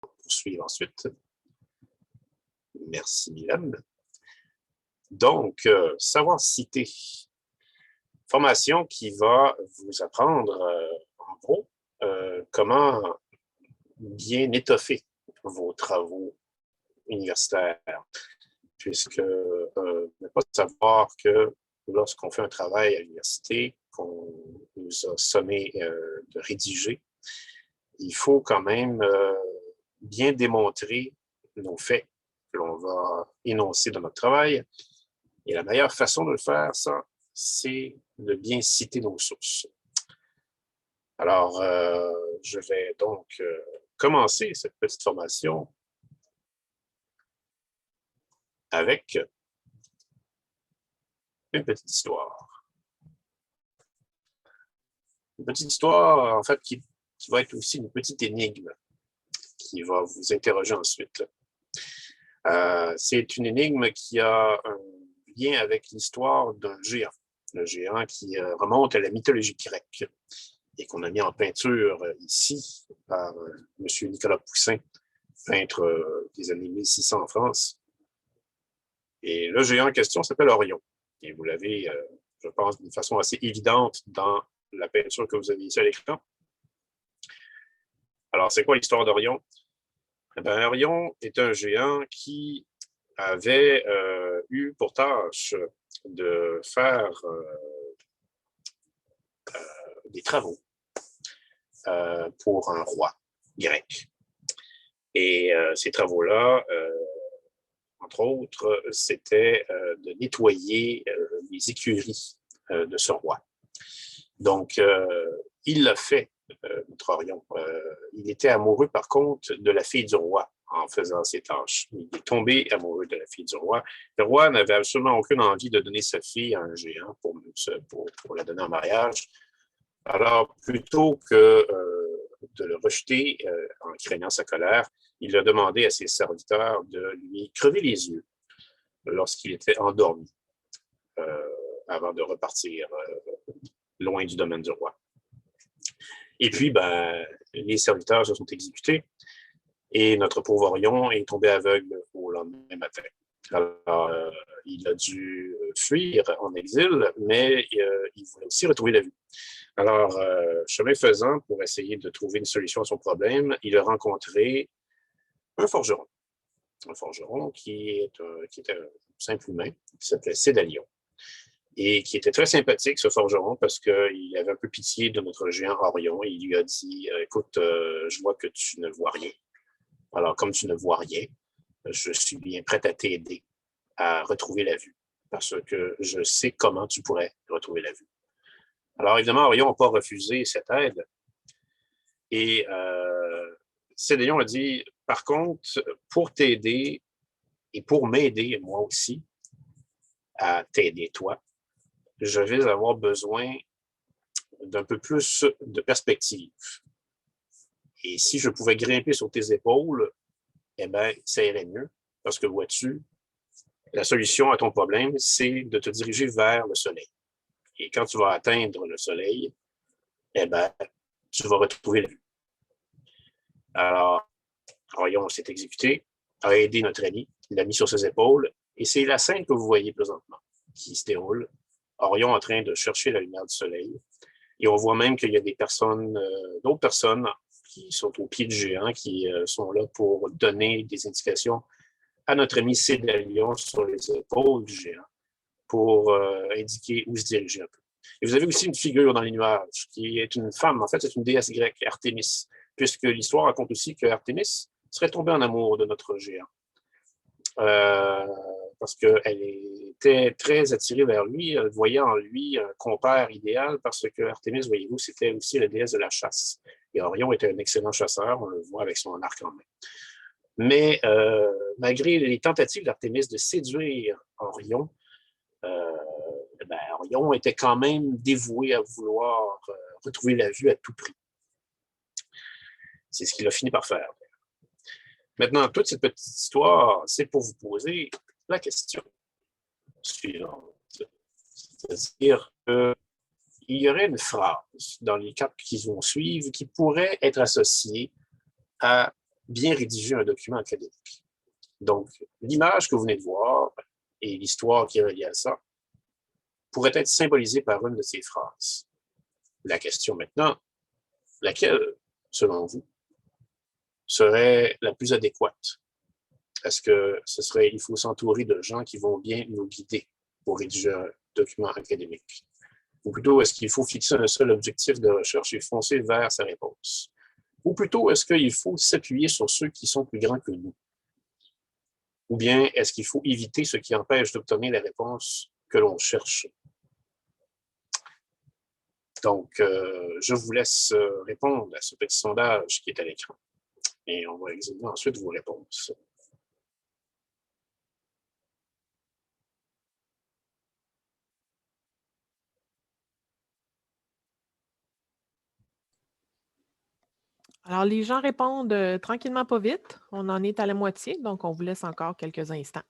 poursuivre ensuite. Merci, Mylène. Donc, savoir citer. Formation qui va vous apprendre, en gros, comment bien étoffer vos travaux universitaires. Puisque ne pas savoir que lorsqu'on fait un travail à l'université, qu'on nous a sommé de rédiger, il faut quand même bien démontrer nos faits que l'on va énoncer dans notre travail. Et la meilleure façon de le faire, ça, c'est de bien citer nos sources. Alors, je vais donc commencer cette petite formation avec une petite histoire. Une petite histoire, en fait, qui va être aussi une petite énigme qui va vous interroger ensuite. C'est une énigme qui a un lien avec l'histoire d'un géant. Le géant qui remonte à la mythologie grecque et qu'on a mis en peinture ici par M. Nicolas Poussin, peintre des années 1600 en France. Et le géant en question s'appelle Orion. Et vous l'avez, je pense, d'une façon assez évidente dans la peinture que vous avez ici à l'écran. Alors, c'est quoi l'histoire d'Orion? Eh bien, Orion est un géant qui avait eu pour tâche de faire des travaux pour un roi grec. Et ces travaux-là, entre autres, c'était de nettoyer les écuries de ce roi. Donc, il l'a fait, notre Orion. Il était amoureux, par contre, de la fille du roi en faisant ses tâches. Il est tombé amoureux de la fille du roi. Le roi n'avait absolument aucune envie de donner sa fille à un géant pour la donner en mariage. Alors, plutôt que de le rejeter en craignant sa colère, il a demandé à ses serviteurs de lui crever les yeux lorsqu'il était endormi avant de repartir loin du domaine du roi. Et puis, ben, les serviteurs se sont exécutés et notre pauvre Orion est tombé aveugle au lendemain matin. Alors, il a dû fuir en exil, mais il voulait aussi retrouver la vue. Alors, chemin faisant, pour essayer de trouver une solution à son problème, il a rencontré un forgeron. Un forgeron qui était un simple humain, qui s'appelait Cédalion. Et qui était très sympathique, ce forgeron, parce qu'il avait un peu pitié de notre géant Orion. Et il lui a dit, écoute, je vois que tu ne vois rien. Alors, comme tu ne vois rien, je suis bien prêt à t'aider à retrouver la vue, parce que je sais comment tu pourrais retrouver la vue. Alors, évidemment, Orion n'a pas refusé cette aide. Et Cédalion a dit, par contre, pour t'aider et pour m'aider, moi aussi, à t'aider, toi, je vais avoir besoin d'un peu plus de perspective. Et si je pouvais grimper sur tes épaules, eh bien, ça irait mieux. Parce que, vois-tu, la solution à ton problème, c'est de te diriger vers le soleil. Et quand tu vas atteindre le soleil, eh bien, tu vas retrouver la vue. Alors, Orion s'est exécuté, a aidé notre ami, l'a mis sur ses épaules, et c'est la scène que vous voyez présentement qui se déroule. Orion en train de chercher la lumière du soleil. Et on voit même qu'il y a des personnes, d'autres personnes qui sont au pied du géant, qui sont là pour donner des indications à notre ami Cédalion sur les épaules du géant pour indiquer où se diriger un peu. Et vous avez aussi une figure dans les nuages qui est une femme. En fait, c'est une déesse grecque, Artémis, puisque l'histoire raconte aussi que Artémis serait tombée en amour de notre géant. Parce qu'elle était très attirée vers lui, elle voyait en lui un compère idéal, parce que Artémis, voyez-vous, c'était aussi la déesse de la chasse. Et Orion était un excellent chasseur, on le voit avec son arc en main. Mais malgré les tentatives d'Artémis de séduire Orion, Orion était quand même dévoué à vouloir retrouver la vue à tout prix. C'est ce qu'il a fini par faire. Maintenant, toute cette petite histoire, c'est pour vous poser la question suivante. C'est-à-dire qu'il y aurait une phrase dans les quatre qui vont suivre qui pourrait être associée à bien rédiger un document académique. Donc, l'image que vous venez de voir et l'histoire qui est reliée à ça pourrait être symbolisée par une de ces phrases. La question maintenant, laquelle, selon vous, serait la plus adéquate? Est-ce que ce serait, il faut s'entourer de gens qui vont bien nous guider pour rédiger un document académique? Ou plutôt, est-ce qu'il faut fixer un seul objectif de recherche et foncer vers sa réponse? Ou plutôt, est-ce qu'il faut s'appuyer sur ceux qui sont plus grands que nous? Ou bien, est-ce qu'il faut éviter ce qui empêche d'obtenir la réponse que l'on cherche? Donc, je vous laisse répondre à ce petit sondage qui est à l'écran. Et on va examiner ensuite vos réponses. Alors, les gens répondent tranquillement, pas vite. On en est à la moitié, donc on vous laisse encore quelques instants.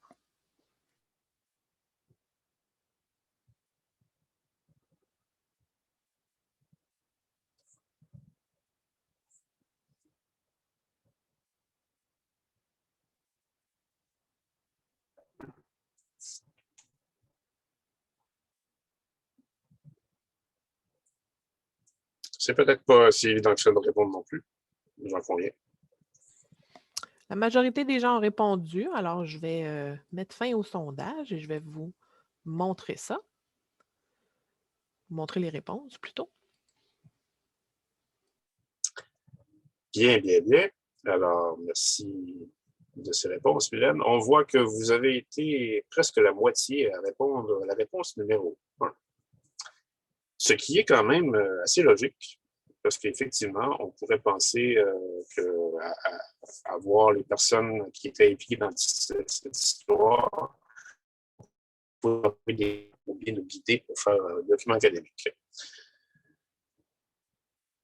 C'est peut-être pas si évident que ça de répondre non plus. J'en conviens. La majorité des gens ont répondu, alors je vais mettre fin au sondage et je vais vous montrer ça. Montrer les réponses plutôt. Bien, bien, bien. Alors, merci de ces réponses, Mylène. On voit que vous avez été presque la moitié à répondre à la réponse numéro 1. Ce qui est quand même assez logique, parce qu'effectivement, on pourrait penser qu'à voir les personnes qui étaient impliquées dans cette histoire pour bien nous guider pour faire un document académique.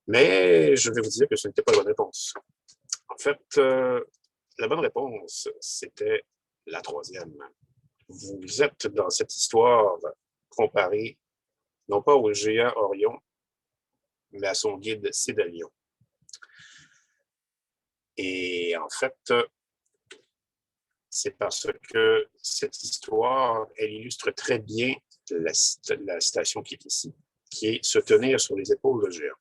Mais je vais vous dire que ce n'était pas la bonne réponse. En fait, la bonne réponse, c'était la troisième. Vous êtes dans cette histoire comparée, non pas au géant Orion, mais à son guide Cédalion. Et en fait, c'est parce que cette histoire, elle illustre très bien la citation qui est ici, qui est « se tenir sur les épaules de géant ».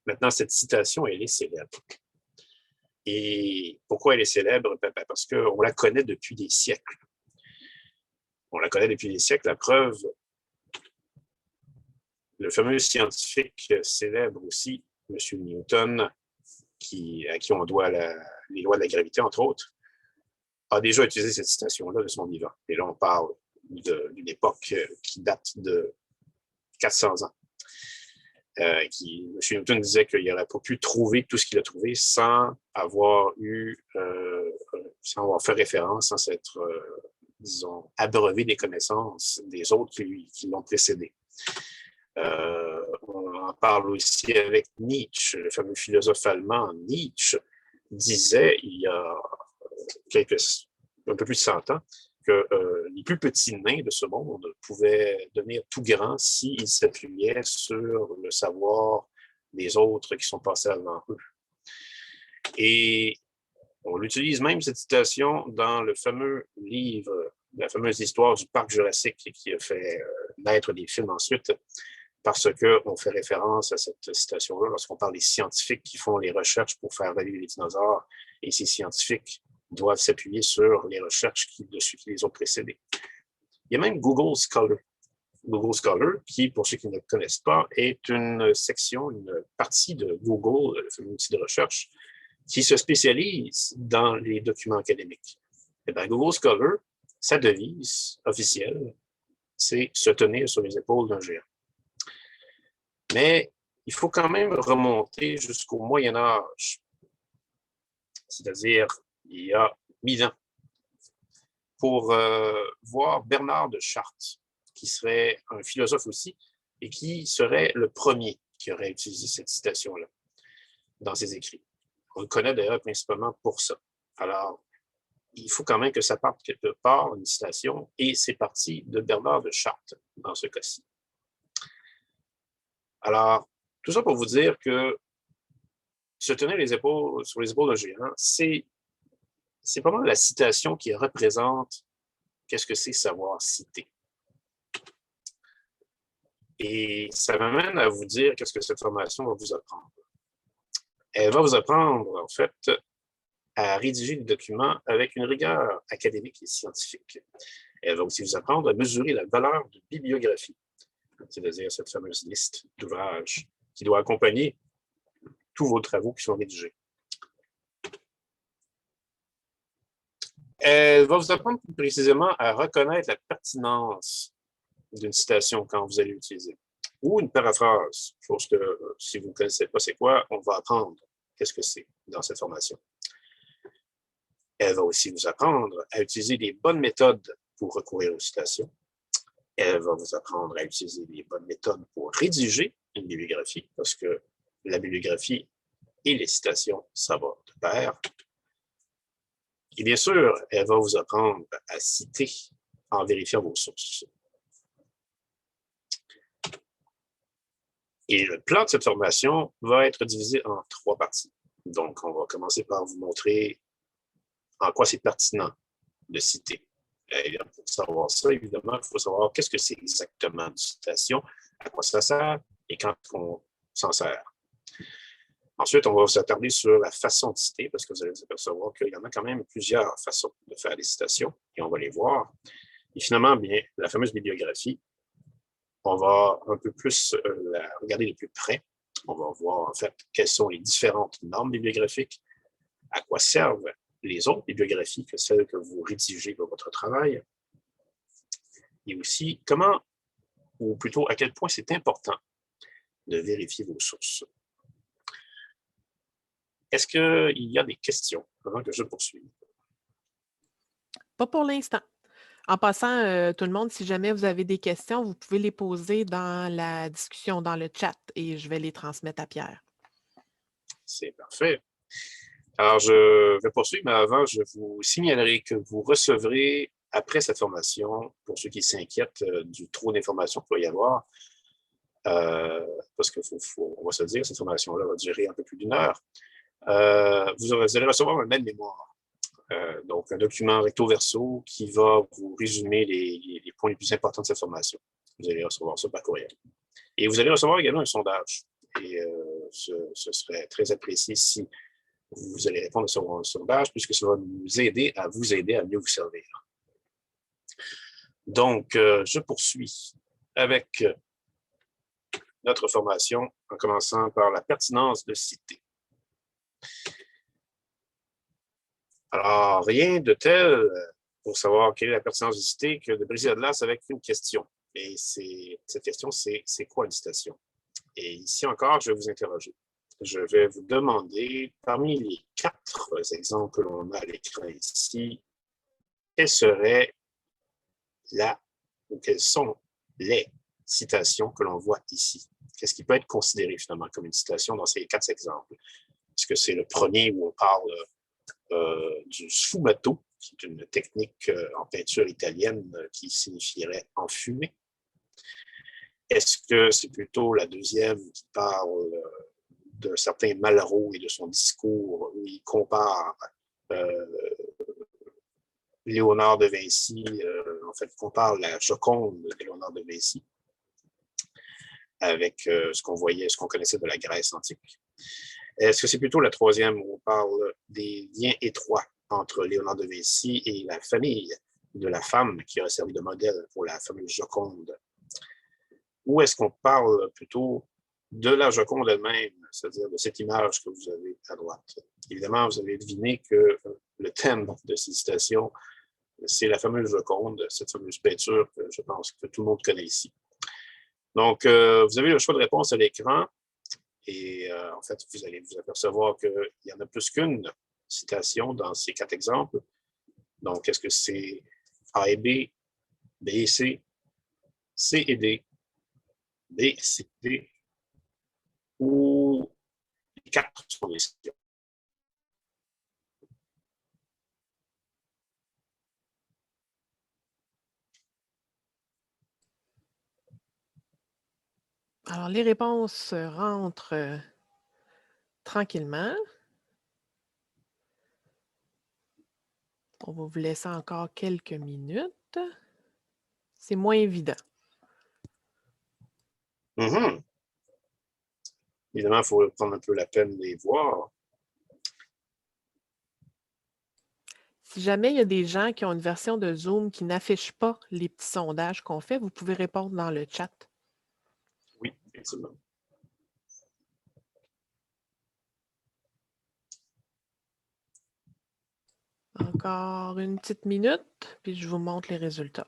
Maintenant, cette citation, elle est célèbre. Et pourquoi elle est célèbre? Parce qu'on la connaît depuis des siècles. On la connaît depuis des siècles. La preuve, le fameux scientifique célèbre aussi, M. Newton, à qui on doit les lois de la gravité, entre autres, a déjà utilisé cette citation-là de son vivant. Et là, on parle d'une époque qui date de 400 ans. M. Newton disait qu'il n'aurait pas pu trouver tout ce qu'il a trouvé sans avoir fait référence, sans s'être, disons, abreuvé des connaissances des autres qui l'ont précédé. On en parle aussi avec Nietzsche, le fameux philosophe allemand. Nietzsche disait, il y a un peu plus de 100 ans, que les plus petits nains de ce monde pouvaient devenir tout grands s'ils s'appuyaient sur le savoir des autres qui sont passés avant eux. Et on utilise même cette citation dans le fameux livre, la fameuse histoire du parc Jurassique qui a fait naître des films ensuite, parce qu'on fait référence à cette citation-là lorsqu'on parle des scientifiques qui font les recherches pour faire revivre les dinosaures, et ces scientifiques doivent s'appuyer sur les recherches qui les ont précédées. Il y a même Google Scholar. Google Scholar, qui, pour ceux qui ne le connaissent pas, est une section, une partie de Google, le fameux outil de recherche, qui se spécialise dans les documents académiques. Et bien, Google Scholar, sa devise officielle, c'est se tenir sur les épaules d'un géant. Mais il faut quand même remonter jusqu'au Moyen Âge, c'est-à-dire il y a 1000 ans, pour voir Bernard de Chartres, qui serait un philosophe aussi, et qui serait le premier qui aurait utilisé cette citation-là dans ses écrits. On le connaît d'ailleurs principalement pour ça. Alors, il faut quand même que ça parte quelque part, une citation, et c'est parti de Bernard de Chartres dans ce cas-ci. Alors, tout ça pour vous dire que se tenir sur les épaules d'un géant, c'est pas mal la citation qui représente qu'est-ce que c'est savoir citer. Et ça m'amène à vous dire qu'est-ce que cette formation va vous apprendre. Elle va vous apprendre, en fait, à rédiger des documents avec une rigueur académique et scientifique. Elle va aussi vous apprendre à mesurer la valeur de bibliographie, c'est-à-dire cette fameuse liste d'ouvrages qui doit accompagner tous vos travaux qui sont rédigés. Elle va vous apprendre plus précisément à reconnaître la pertinence d'une citation quand vous allez l'utiliser, ou une paraphrase, chose que si vous ne connaissez pas c'est quoi, on va apprendre qu'est-ce que c'est dans cette formation. Elle va aussi vous apprendre à utiliser les bonnes méthodes pour recourir aux citations. Elle va vous apprendre à utiliser les bonnes méthodes pour rédiger une bibliographie, parce que la bibliographie et les citations, ça va de pair. Et bien sûr, elle va vous apprendre à citer en vérifiant vos sources. Et le plan de cette formation va être divisé en 3 parties. Donc, on va commencer par vous montrer en quoi c'est pertinent de citer. Et pour savoir ça, évidemment, il faut savoir qu'est-ce que c'est exactement une citation, à quoi ça sert et quand on s'en sert. Ensuite, on va s'attarder sur la façon de citer, parce que vous allez vous apercevoir qu'il y en a quand même plusieurs façons de faire des citations, et on va les voir. Et finalement, bien, la fameuse bibliographie, on va un peu plus la regarder de plus près. On va voir en fait quelles sont les différentes normes bibliographiques, à quoi servent les autres bibliographies que celles que vous rédigez pour votre travail, et aussi comment, ou plutôt à quel point c'est important de vérifier vos sources. Est-ce qu'il y a des questions avant que je poursuive? Pas pour l'instant. En passant, tout le monde, si jamais vous avez des questions, vous pouvez les poser dans la discussion, dans le chat, et je vais les transmettre à Pierre. C'est parfait. Alors, je vais poursuivre, mais avant, je vous signalerai que vous recevrez, après cette formation, pour ceux qui s'inquiètent du trop d'informations qu'il va y avoir, parce qu'on va se dire, cette formation-là va durer un peu plus d'1 heure, vous allez recevoir un aide-mémoire. Donc, un document recto-verso qui va vous résumer les points les plus importants de cette formation. Vous allez recevoir ça par courriel. Et vous allez recevoir également un sondage. Et ce serait très apprécié si vous allez répondre à ce sondage, puisque ça va nous aider à mieux vous servir. Donc, je poursuis avec notre formation en commençant par la pertinence de citer. Alors, rien de tel pour savoir quelle est la pertinence de citer que de briser la glace avec une question. Et cette question, c'est quoi une citation? Et ici encore, je vais vous interroger. Je vais vous demander, parmi les 4 exemples que l'on a à l'écran ici, quelle serait ou quelles sont les citations que l'on voit ici? Qu'est-ce qui peut être considéré finalement comme une citation dans ces 4 exemples? Est-ce que c'est le premier où on parle du sfumato, qui est une technique en peinture italienne qui signifierait enfumer? Est-ce que c'est plutôt la deuxième qui parle d'un certain Malraux et de son discours où il compare Léonard de Vinci, en fait, compare la Joconde de Léonard de Vinci avec ce qu'on connaissait de la Grèce antique? Est-ce que c'est plutôt la troisième où on parle des liens étroits entre Léonard de Vinci et la famille de la femme qui aurait servi de modèle pour la fameuse Joconde? Ou est-ce qu'on parle plutôt de la Joconde elle-même, c'est-à-dire de cette image que vous avez à droite? Évidemment, vous avez deviné que le thème de ces citations, c'est la fameuse Joconde, cette fameuse peinture que je pense que tout le monde connaît ici. Donc, vous avez le choix de réponse à l'écran. Et en fait, vous allez vous apercevoir qu'il y en a plus qu'une citation dans ces 4 exemples. Donc, est-ce que c'est A et B, B et C, C et D, B et C, D, ou les 4 sont des citations? Alors, les réponses rentrent tranquillement. On va vous laisser encore quelques minutes. C'est moins évident. Mhm. Évidemment, il faut prendre un peu la peine de les voir. Si jamais il y a des gens qui ont une version de Zoom qui n'affiche pas les petits sondages qu'on fait, vous pouvez répondre dans le chat. Oui, effectivement. Encore une petite minute, puis je vous montre les résultats.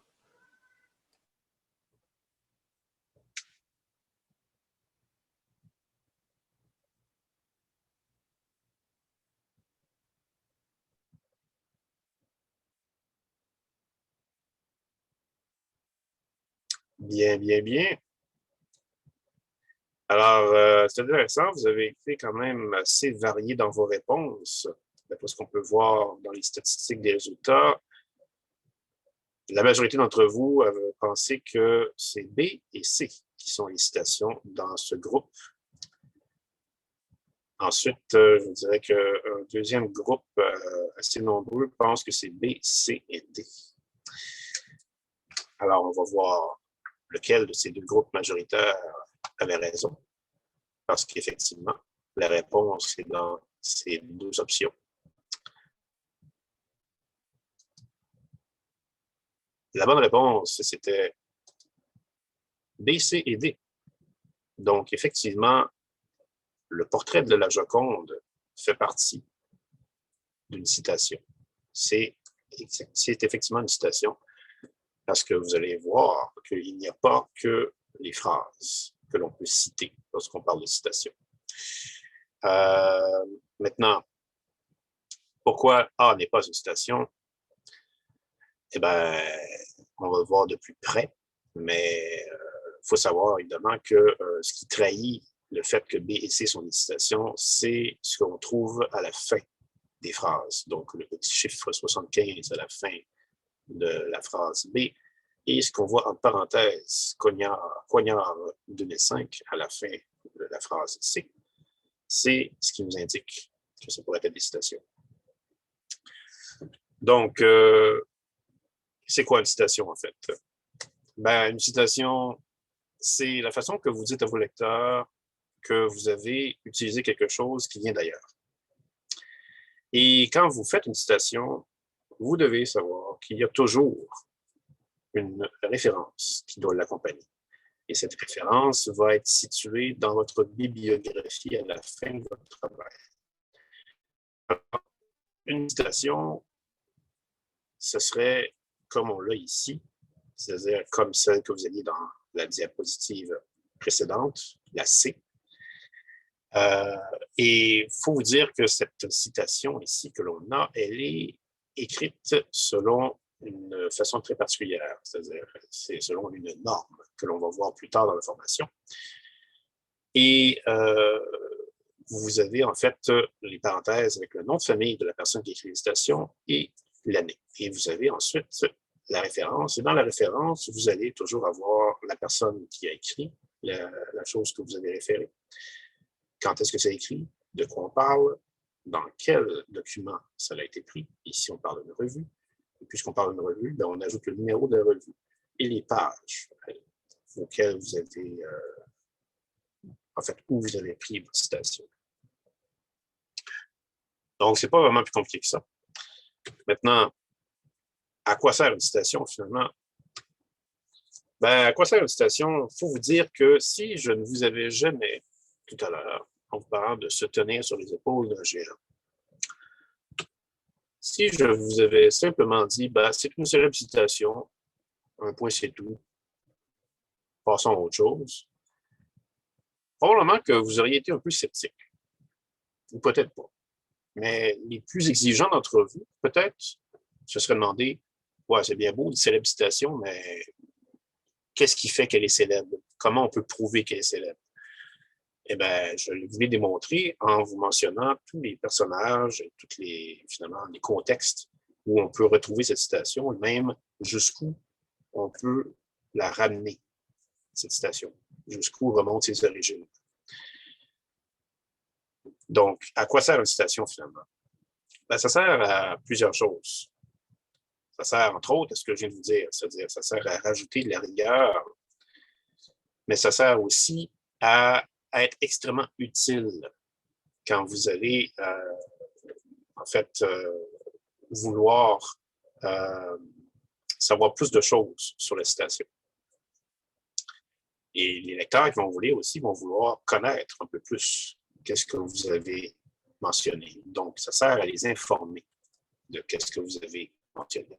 Bien, bien, bien. Alors, c'est intéressant, vous avez été quand même assez varié dans vos réponses. D'après ce qu'on peut voir dans les statistiques des résultats, la majorité d'entre vous avaient pensé que c'est B et C qui sont les citations dans ce groupe. Ensuite, je dirais qu'un deuxième groupe assez nombreux pense que c'est B, C et D. Alors, on va voir lequel de ces deux groupes majoritaires avait raison, parce qu'effectivement, la réponse est dans ces deux options. La bonne réponse, c'était B, C et D. Donc, effectivement, le portrait de la Joconde fait partie d'une citation. C'est effectivement une citation parce que vous allez voir qu'il n'y a pas que les phrases que l'on peut citer lorsqu'on parle de citation. Maintenant, pourquoi A n'est pas une citation? Eh bien, on va le voir de plus près, mais il faut savoir évidemment que ce qui trahit le fait que B et C sont des citations, c'est ce qu'on trouve à la fin des phrases. Donc, le petit chiffre 75 à la fin de la phrase B et ce qu'on voit en parenthèse, Coignard 2005 à la fin de la phrase C. C'est ce qui nous indique que ça pourrait être des citations. Donc, c'est quoi une citation en fait? Ben, une citation, c'est la façon que vous dites à vos lecteurs que vous avez utilisé quelque chose qui vient d'ailleurs. Et quand vous faites une citation, vous devez savoir qu'il y a toujours une référence qui doit l'accompagner. Et cette référence va être située dans votre bibliographie à la fin de votre travail. Alors, une citation, ce serait comme on l'a ici, c'est-à-dire comme celle que vous aviez dans la diapositive précédente, la C. Et il faut vous dire que cette citation ici que l'on a, elle est écrite selon une façon très particulière, c'est-à-dire c'est selon une norme que l'on va voir plus tard dans la formation. Et vous avez en fait les parenthèses avec le nom de famille de la personne qui écrit la citation et l'année. Et vous avez ensuite la référence. Et dans la référence, vous allez toujours avoir la personne qui a écrit la chose que vous avez référée. Quand est-ce que c'est écrit? De quoi on parle? Dans quel document ça a été pris? Ici, on parle d'une revue. Et puisqu'on parle d'une revue, ben, on ajoute le numéro de la revue et les pages auxquelles vous avez, en fait, où vous avez pris votre citation. Donc, c'est pas vraiment plus compliqué que ça. Maintenant, à quoi sert une citation, finalement? Ben, à quoi sert une citation? Il faut vous dire que si je ne vous avais jamais, tout à l'heure, en vous parlant de se tenir sur les épaules d'un géant, si je vous avais simplement dit, ben, c'est une célèbre citation, un point c'est tout, passons à autre chose, probablement que vous auriez été un peu sceptique. Ou peut-être pas. Mais les plus exigeants d'entre vous, peut-être, se seraient demandé, ouais, c'est bien beau, une célèbre citation, mais qu'est-ce qui fait qu'elle est célèbre? Comment on peut prouver qu'elle est célèbre? Eh bien, je vous l'ai démontré en vous mentionnant tous les personnages et tous finalement, les contextes où on peut retrouver cette citation, et même jusqu'où on peut la ramener, cette citation, jusqu'où remontent ses origines. Donc, à quoi sert une citation finalement? Ben, ça sert à plusieurs choses. Ça sert, entre autres, à ce que je viens de vous dire, c'est-à-dire ça sert à rajouter de la rigueur, mais ça sert aussi à être extrêmement utile quand vous allez, en fait, vouloir savoir plus de choses sur la citation. Et les lecteurs qui vont vous lire aussi vont vouloir connaître un peu plus qu'est-ce que vous avez mentionné. Donc, ça sert à les informer de qu'est-ce que vous avez mentionné.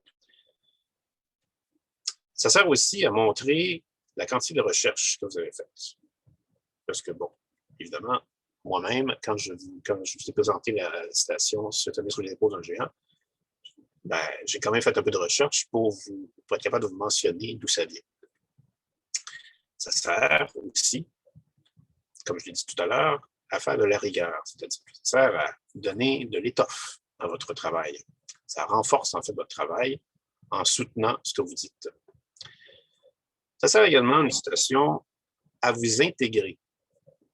Ça sert aussi à montrer la quantité de recherche que vous avez faite. Parce que, bon, évidemment, moi-même, quand je vous ai présenté la citation Cette année sur les épaules d'un géant, ben, j'ai quand même fait un peu de recherche pour être capable de vous mentionner d'où ça vient. Ça sert aussi, comme je l'ai dit tout à l'heure, à faire de la rigueur, c'est-à-dire que ça sert à donner de l'étoffe à votre travail. Ça renforce en fait votre travail en soutenant ce que vous dites. Ça sert également, une citation, à vous intégrer.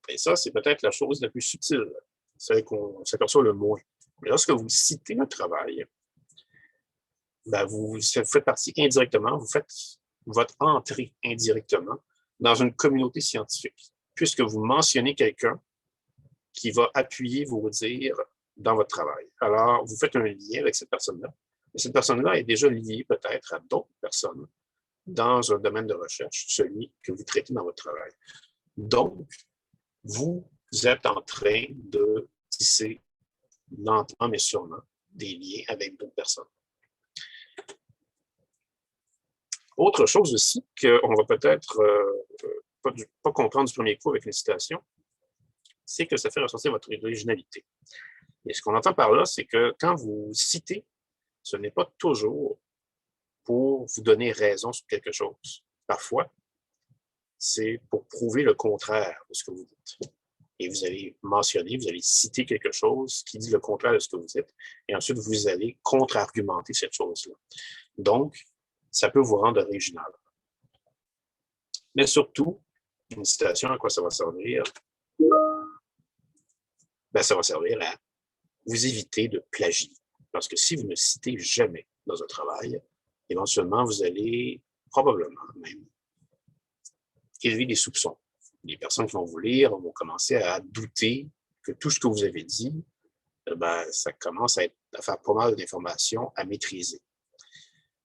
Et ça, c'est peut-être la chose la plus subtile, celle qu'on s'aperçoit le moins. Mais lorsque vous citez un travail, ben vous faites partie indirectement, vous faites votre entrée indirectement dans une communauté scientifique, puisque vous mentionnez quelqu'un qui va appuyer vos dires dans votre travail. Alors, vous faites un lien avec cette personne-là. Mais cette personne-là est déjà liée peut-être à d'autres personnes dans un domaine de recherche, celui que vous traitez dans votre travail. Donc, vous êtes en train de tisser lentement mais sûrement des liens avec d'autres personnes. Autre chose aussi qu'on va peut-être pas comprendre du premier coup avec une citation, c'est que ça fait ressortir votre originalité. Et ce qu'on entend par là, c'est que quand vous citez, ce n'est pas toujours pour vous donner raison sur quelque chose. Parfois, c'est pour prouver le contraire de ce que vous dites. Et vous allez mentionner, vous allez citer quelque chose qui dit le contraire de ce que vous dites, et ensuite vous allez contre-argumenter cette chose-là. Donc, ça peut vous rendre original. Mais surtout, une citation, à quoi ça va servir? Ben, ça va servir à vous éviter de plagier. Parce que si vous ne citez jamais dans un travail, éventuellement, vous allez probablement même élever des soupçons. Les personnes qui vont vous lire vont commencer à douter que tout ce que vous avez dit, ben, ça commence à faire pas mal d'informations à maîtriser.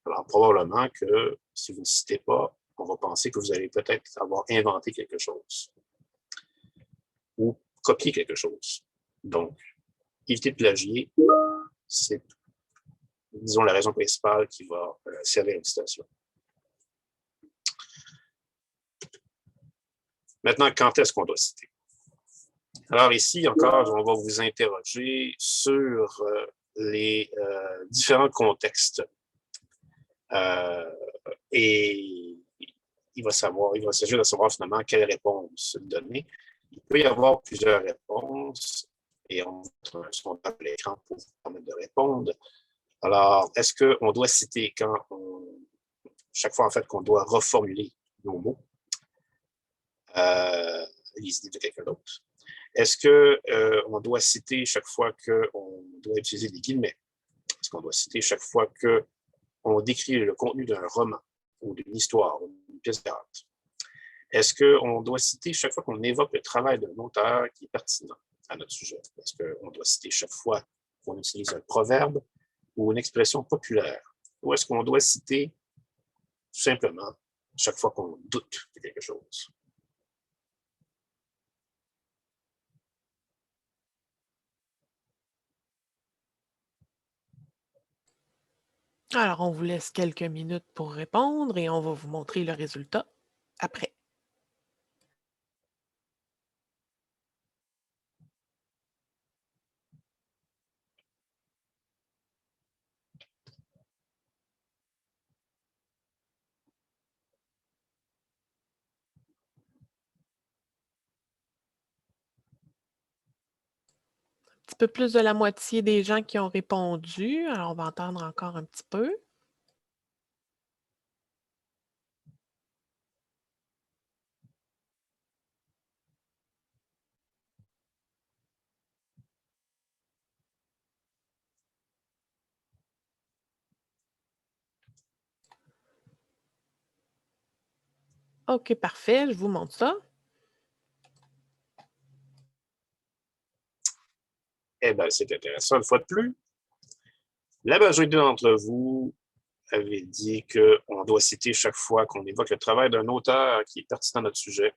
Alors, probablement que si vous ne citez pas, on va penser que vous allez peut-être avoir inventé quelque chose ou copié quelque chose. Donc, éviter de plagier, c'est, disons, la raison principale qui va servir une citation. Maintenant, quand est-ce qu'on doit citer? Alors ici, encore, on va vous interroger sur les différents contextes. Et il va s'agir de savoir finalement quelle réponse donner. Il peut y avoir plusieurs réponses et on va mettre un sondage à l'écran pour vous permettre de répondre. Alors, est-ce qu'on doit citer chaque fois en fait qu'on doit reformuler nos mots, les idées de quelqu'un d'autre? Est-ce qu'on doit citer chaque fois qu'on doit utiliser des guillemets? Est-ce qu'on doit citer chaque fois qu'on décrit le contenu d'un roman ou d'une histoire ou d'une pièce d'art? Est-ce qu'on doit citer chaque fois qu'on évoque le travail d'un auteur qui est pertinent à notre sujet? Est-ce qu'on doit citer chaque fois qu'on utilise un proverbe ou une expression populaire? Ou est-ce qu'on doit citer tout simplement chaque fois qu'on doute de quelque chose? Alors, on vous laisse quelques minutes pour répondre et on va vous montrer le résultat après. Un petit peu plus de la moitié des gens qui ont répondu. Alors, on va entendre encore un petit peu. OK, parfait. Je vous montre ça. Eh bien, c'est intéressant une fois de plus. La majorité d'entre vous avait dit qu'on doit citer chaque fois qu'on évoque le travail d'un auteur qui est pertinent à notre sujet.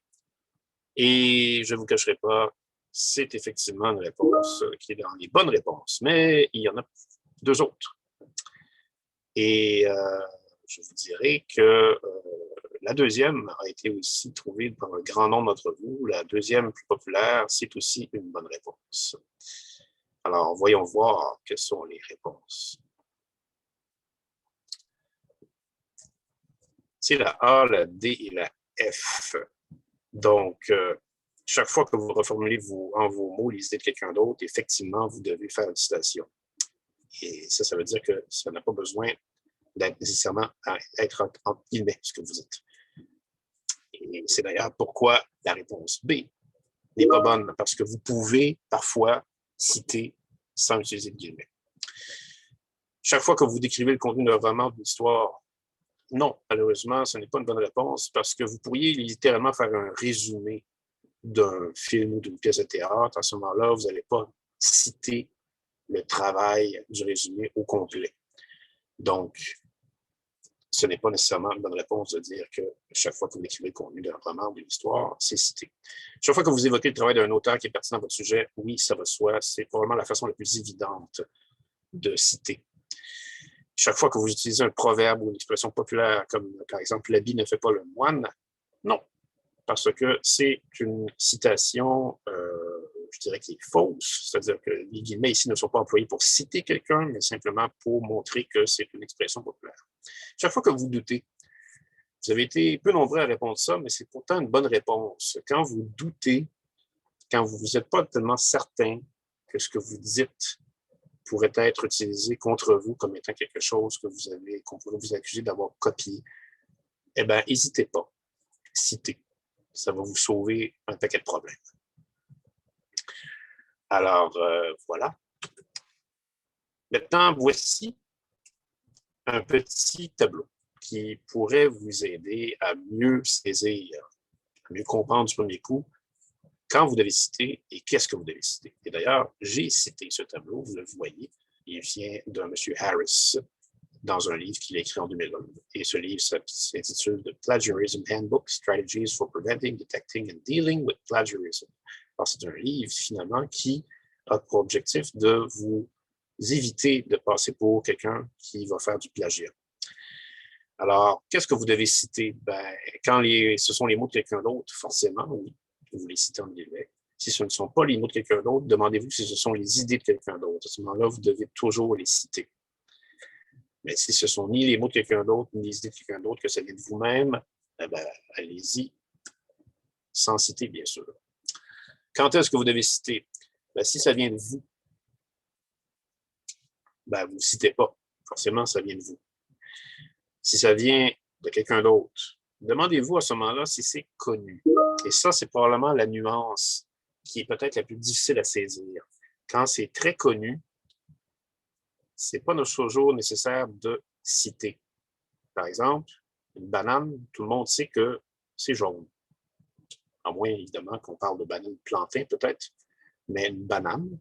Et je ne vous cacherai pas, c'est effectivement une réponse qui est dans les bonnes réponses, mais il y en a deux autres. Et je vous dirais que la deuxième a été aussi trouvée par un grand nombre d'entre vous. La deuxième plus populaire, c'est aussi une bonne réponse. Alors, voyons voir quelles sont les réponses. C'est la A, la D et la F. Donc, chaque fois que vous reformulez en vos mots les idées de quelqu'un d'autre, effectivement, vous devez faire une citation. Et ça veut dire que ça n'a pas besoin d'être nécessairement à être entre guillemets ce que vous êtes. Et c'est d'ailleurs pourquoi la réponse B n'est pas bonne, parce que vous pouvez parfois citer sans utiliser de guillemets. Chaque fois que vous décrivez le contenu d'un roman, d'une histoire, non, malheureusement, ce n'est pas une bonne réponse parce que vous pourriez littéralement faire un résumé d'un film ou d'une pièce de théâtre. À ce moment-là, vous n'allez pas citer le travail du résumé au complet. Donc, ce n'est pas nécessairement une bonne réponse de dire que chaque fois que vous écrivez le contenu d'un roman ou d'une histoire, c'est cité. Chaque fois que vous évoquez le travail d'un auteur qui est pertinent à votre sujet, oui, ça va de soi, c'est probablement la façon la plus évidente de citer. Chaque fois que vous utilisez un proverbe ou une expression populaire, comme par exemple « l'habit ne fait pas le moine », non, parce que c'est une citation, je dirais, qui est fausse, c'est-à-dire que les guillemets ici ne sont pas employés pour citer quelqu'un, mais simplement pour montrer que c'est une expression populaire. Chaque fois que vous doutez, vous avez été peu nombreux à répondre ça, mais c'est pourtant une bonne réponse. Quand vous doutez, quand vous n'êtes pas tellement certain que ce que vous dites pourrait être utilisé contre vous comme étant quelque chose qu'on pourrait vous accuser d'avoir copié, eh bien, n'hésitez pas. Citez. Ça va vous sauver un paquet de problèmes. Alors, voilà. Maintenant, voici un petit tableau qui pourrait vous aider à mieux saisir, à mieux comprendre du premier coup quand vous devez citer et qu'est-ce que vous devez citer. Et d'ailleurs, j'ai cité ce tableau, vous le voyez, il vient d'un monsieur Harris dans un livre qu'il a écrit en 2001. Et ce livre s'intitule The Plagiarism Handbook, Strategies for Preventing, Detecting and Dealing with Plagiarism. Alors, c'est un livre, finalement, qui a pour objectif de vous éviter de passer pour quelqu'un qui va faire du plagiat. Alors, qu'est-ce que vous devez citer? Ben, quand ce sont les mots de quelqu'un d'autre, forcément, oui, vous les citez en guillemets. Si ce ne sont pas les mots de quelqu'un d'autre, demandez-vous si ce sont les idées de quelqu'un d'autre. À ce moment-là, vous devez toujours les citer. Mais si ce ne sont ni les mots de quelqu'un d'autre, ni les idées de quelqu'un d'autre, que ça vient de vous-même, eh ben, allez-y, sans citer, bien sûr. Quand est-ce que vous devez citer? Ben, si ça vient de vous, ben, vous ne citez pas. Forcément, ça vient de vous. Si ça vient de quelqu'un d'autre, demandez-vous à ce moment-là si c'est connu. Et ça, c'est probablement la nuance qui est peut-être la plus difficile à saisir. Quand c'est très connu, ce n'est pas toujours nécessaire de citer. Par exemple, une banane, tout le monde sait que c'est jaune. À moins, évidemment, qu'on parle de banane plantain, peut-être. Mais une banane,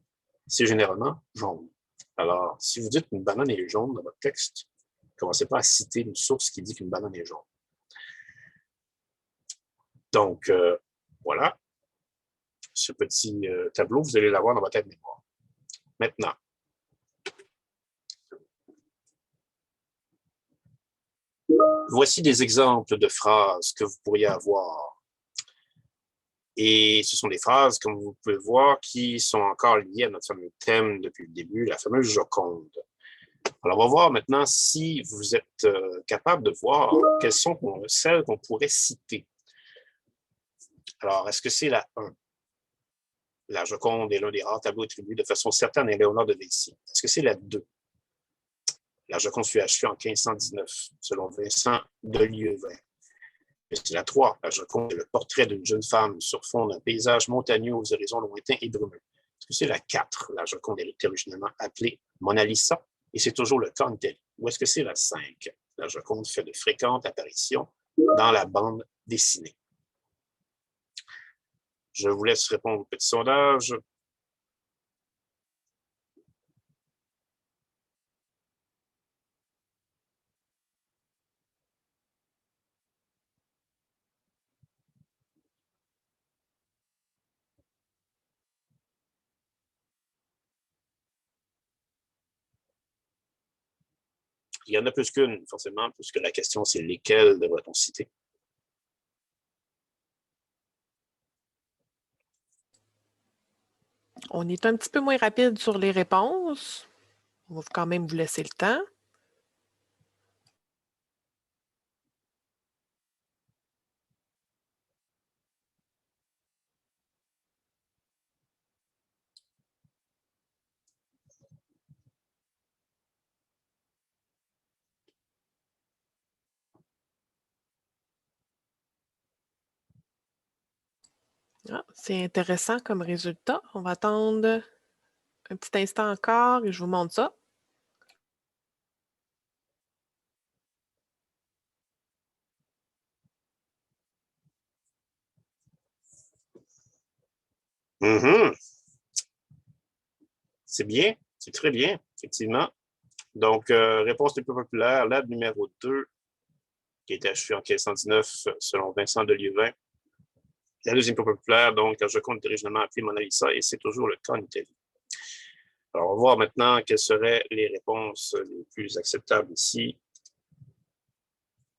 c'est généralement jaune. Alors, si vous dites qu'une banane est jaune dans votre texte, ne commencez pas à citer une source qui dit qu'une banane est jaune. Donc, voilà. Ce petit tableau, vous allez l'avoir dans votre tête mémoire. Maintenant, voici des exemples de phrases que vous pourriez avoir. Et ce sont des phrases, comme vous pouvez voir, qui sont encore liées à notre fameux thème depuis le début, la fameuse Joconde. Alors, on va voir maintenant si vous êtes capable de voir quelles sont celles qu'on pourrait citer. Alors, est-ce que c'est la 1? La Joconde est l'un des rares tableaux attribués de façon certaine à Léonard de Vinci. Est-ce que c'est la 2? La Joconde fut achetée en 1519, selon Vincent de Lieuvin. C'est la 3. La Joconde est le portrait d'une jeune femme sur fond d'un paysage montagneux aux horizons lointains et brumeux. Est-ce que c'est la 4? La Joconde est originellement appelée Mona Lisa et c'est toujours le cas en Italie. Ou est-ce que c'est la 5? La Joconde fait de fréquentes apparitions dans la bande dessinée. Je vous laisse répondre au petit sondage. Il y en a plus qu'une, forcément, puisque la question, c'est lesquelles devrait-on citer? On est un petit peu moins rapide sur les réponses. On va quand même vous laisser le temps. Ah, c'est intéressant comme résultat. On va attendre un petit instant encore et je vous montre ça. C'est bien, c'est très bien, effectivement. Donc, réponse les plus populaires, la numéro 2, qui était achevée en 1519 selon Vincent de Lieuvin. La deuxième plus populaire, donc, la Joconde est originalement appelée Mona Lisa et c'est toujours le cas en Italie. Alors, on va voir maintenant quelles seraient les réponses les plus acceptables ici.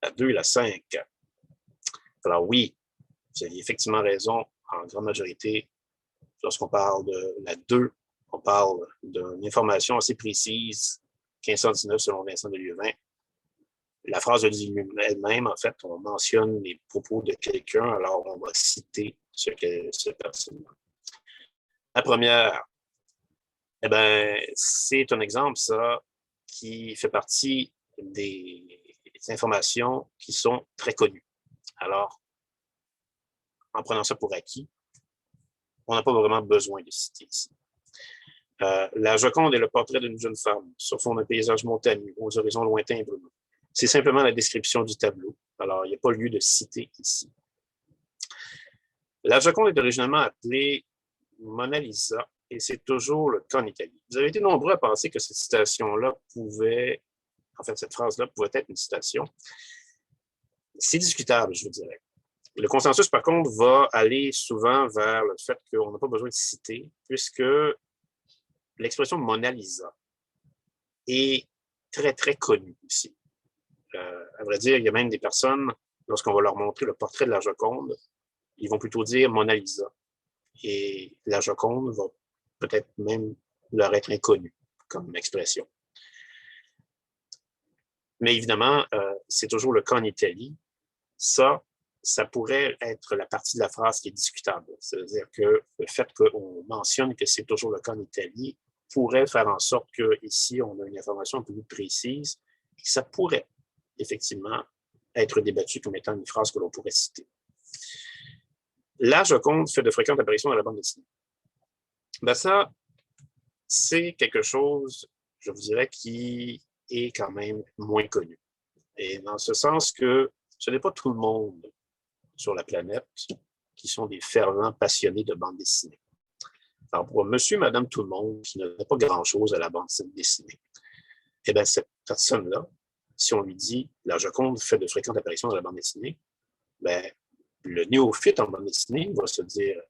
La 2 et la 5. Alors oui, vous avez effectivement raison, en grande majorité, lorsqu'on parle de la 2, on parle d'une information assez précise, 1519 selon Vincent de Lieuvin. La phrase le dit elle-même, en fait, on mentionne les propos de quelqu'un, alors on va citer cette personne-là. La première, eh bien, c'est un exemple, ça, qui fait partie des informations qui sont très connues. Alors, en prenant ça pour acquis, on n'a pas vraiment besoin de citer ici. La Joconde est le portrait d'une jeune femme sur fond d'un paysage montagneux aux horizons lointains et brumeux. C'est simplement la description du tableau. Alors, il n'y a pas lieu de citer ici. La Joconde est originalement appelée Mona Lisa et c'est toujours le cas en Italie. Vous avez été nombreux à penser que cette citation-là pouvait, en fait, cette phrase-là pouvait être une citation. C'est discutable, je vous dirais. Le consensus, par contre, va aller souvent vers le fait qu'on n'a pas besoin de citer, puisque l'expression Mona Lisa est très, très connue ici. À vrai dire, il y a même des personnes, lorsqu'on va leur montrer le portrait de la Joconde, ils vont plutôt dire Mona Lisa. Et la Joconde va peut-être même leur être inconnue comme expression. Mais évidemment, c'est toujours le cas en Italie. Ça pourrait être la partie de la phrase qui est discutable. C'est-à-dire que le fait qu'on mentionne que c'est toujours le cas en Italie pourrait faire en sorte qu'ici, on a une information un peu plus précise et que ça pourrait effectivement être débattu comme étant une phrase que l'on pourrait citer. La Joconde fait de fréquentes apparitions dans la bande dessinée. Ben ça, c'est quelque chose, je vous dirais, qui est quand même moins connu. Et dans ce sens que ce n'est pas tout le monde sur la planète qui sont des fervents passionnés de bande dessinée. Alors, pour monsieur, madame, tout le monde qui n'a pas grand-chose à la bande dessinée, eh bien, cette personne-là, si on lui dit « La Joconde fait de fréquentes apparitions dans la bande dessinée », bien, le néophyte en bande dessinée va se dire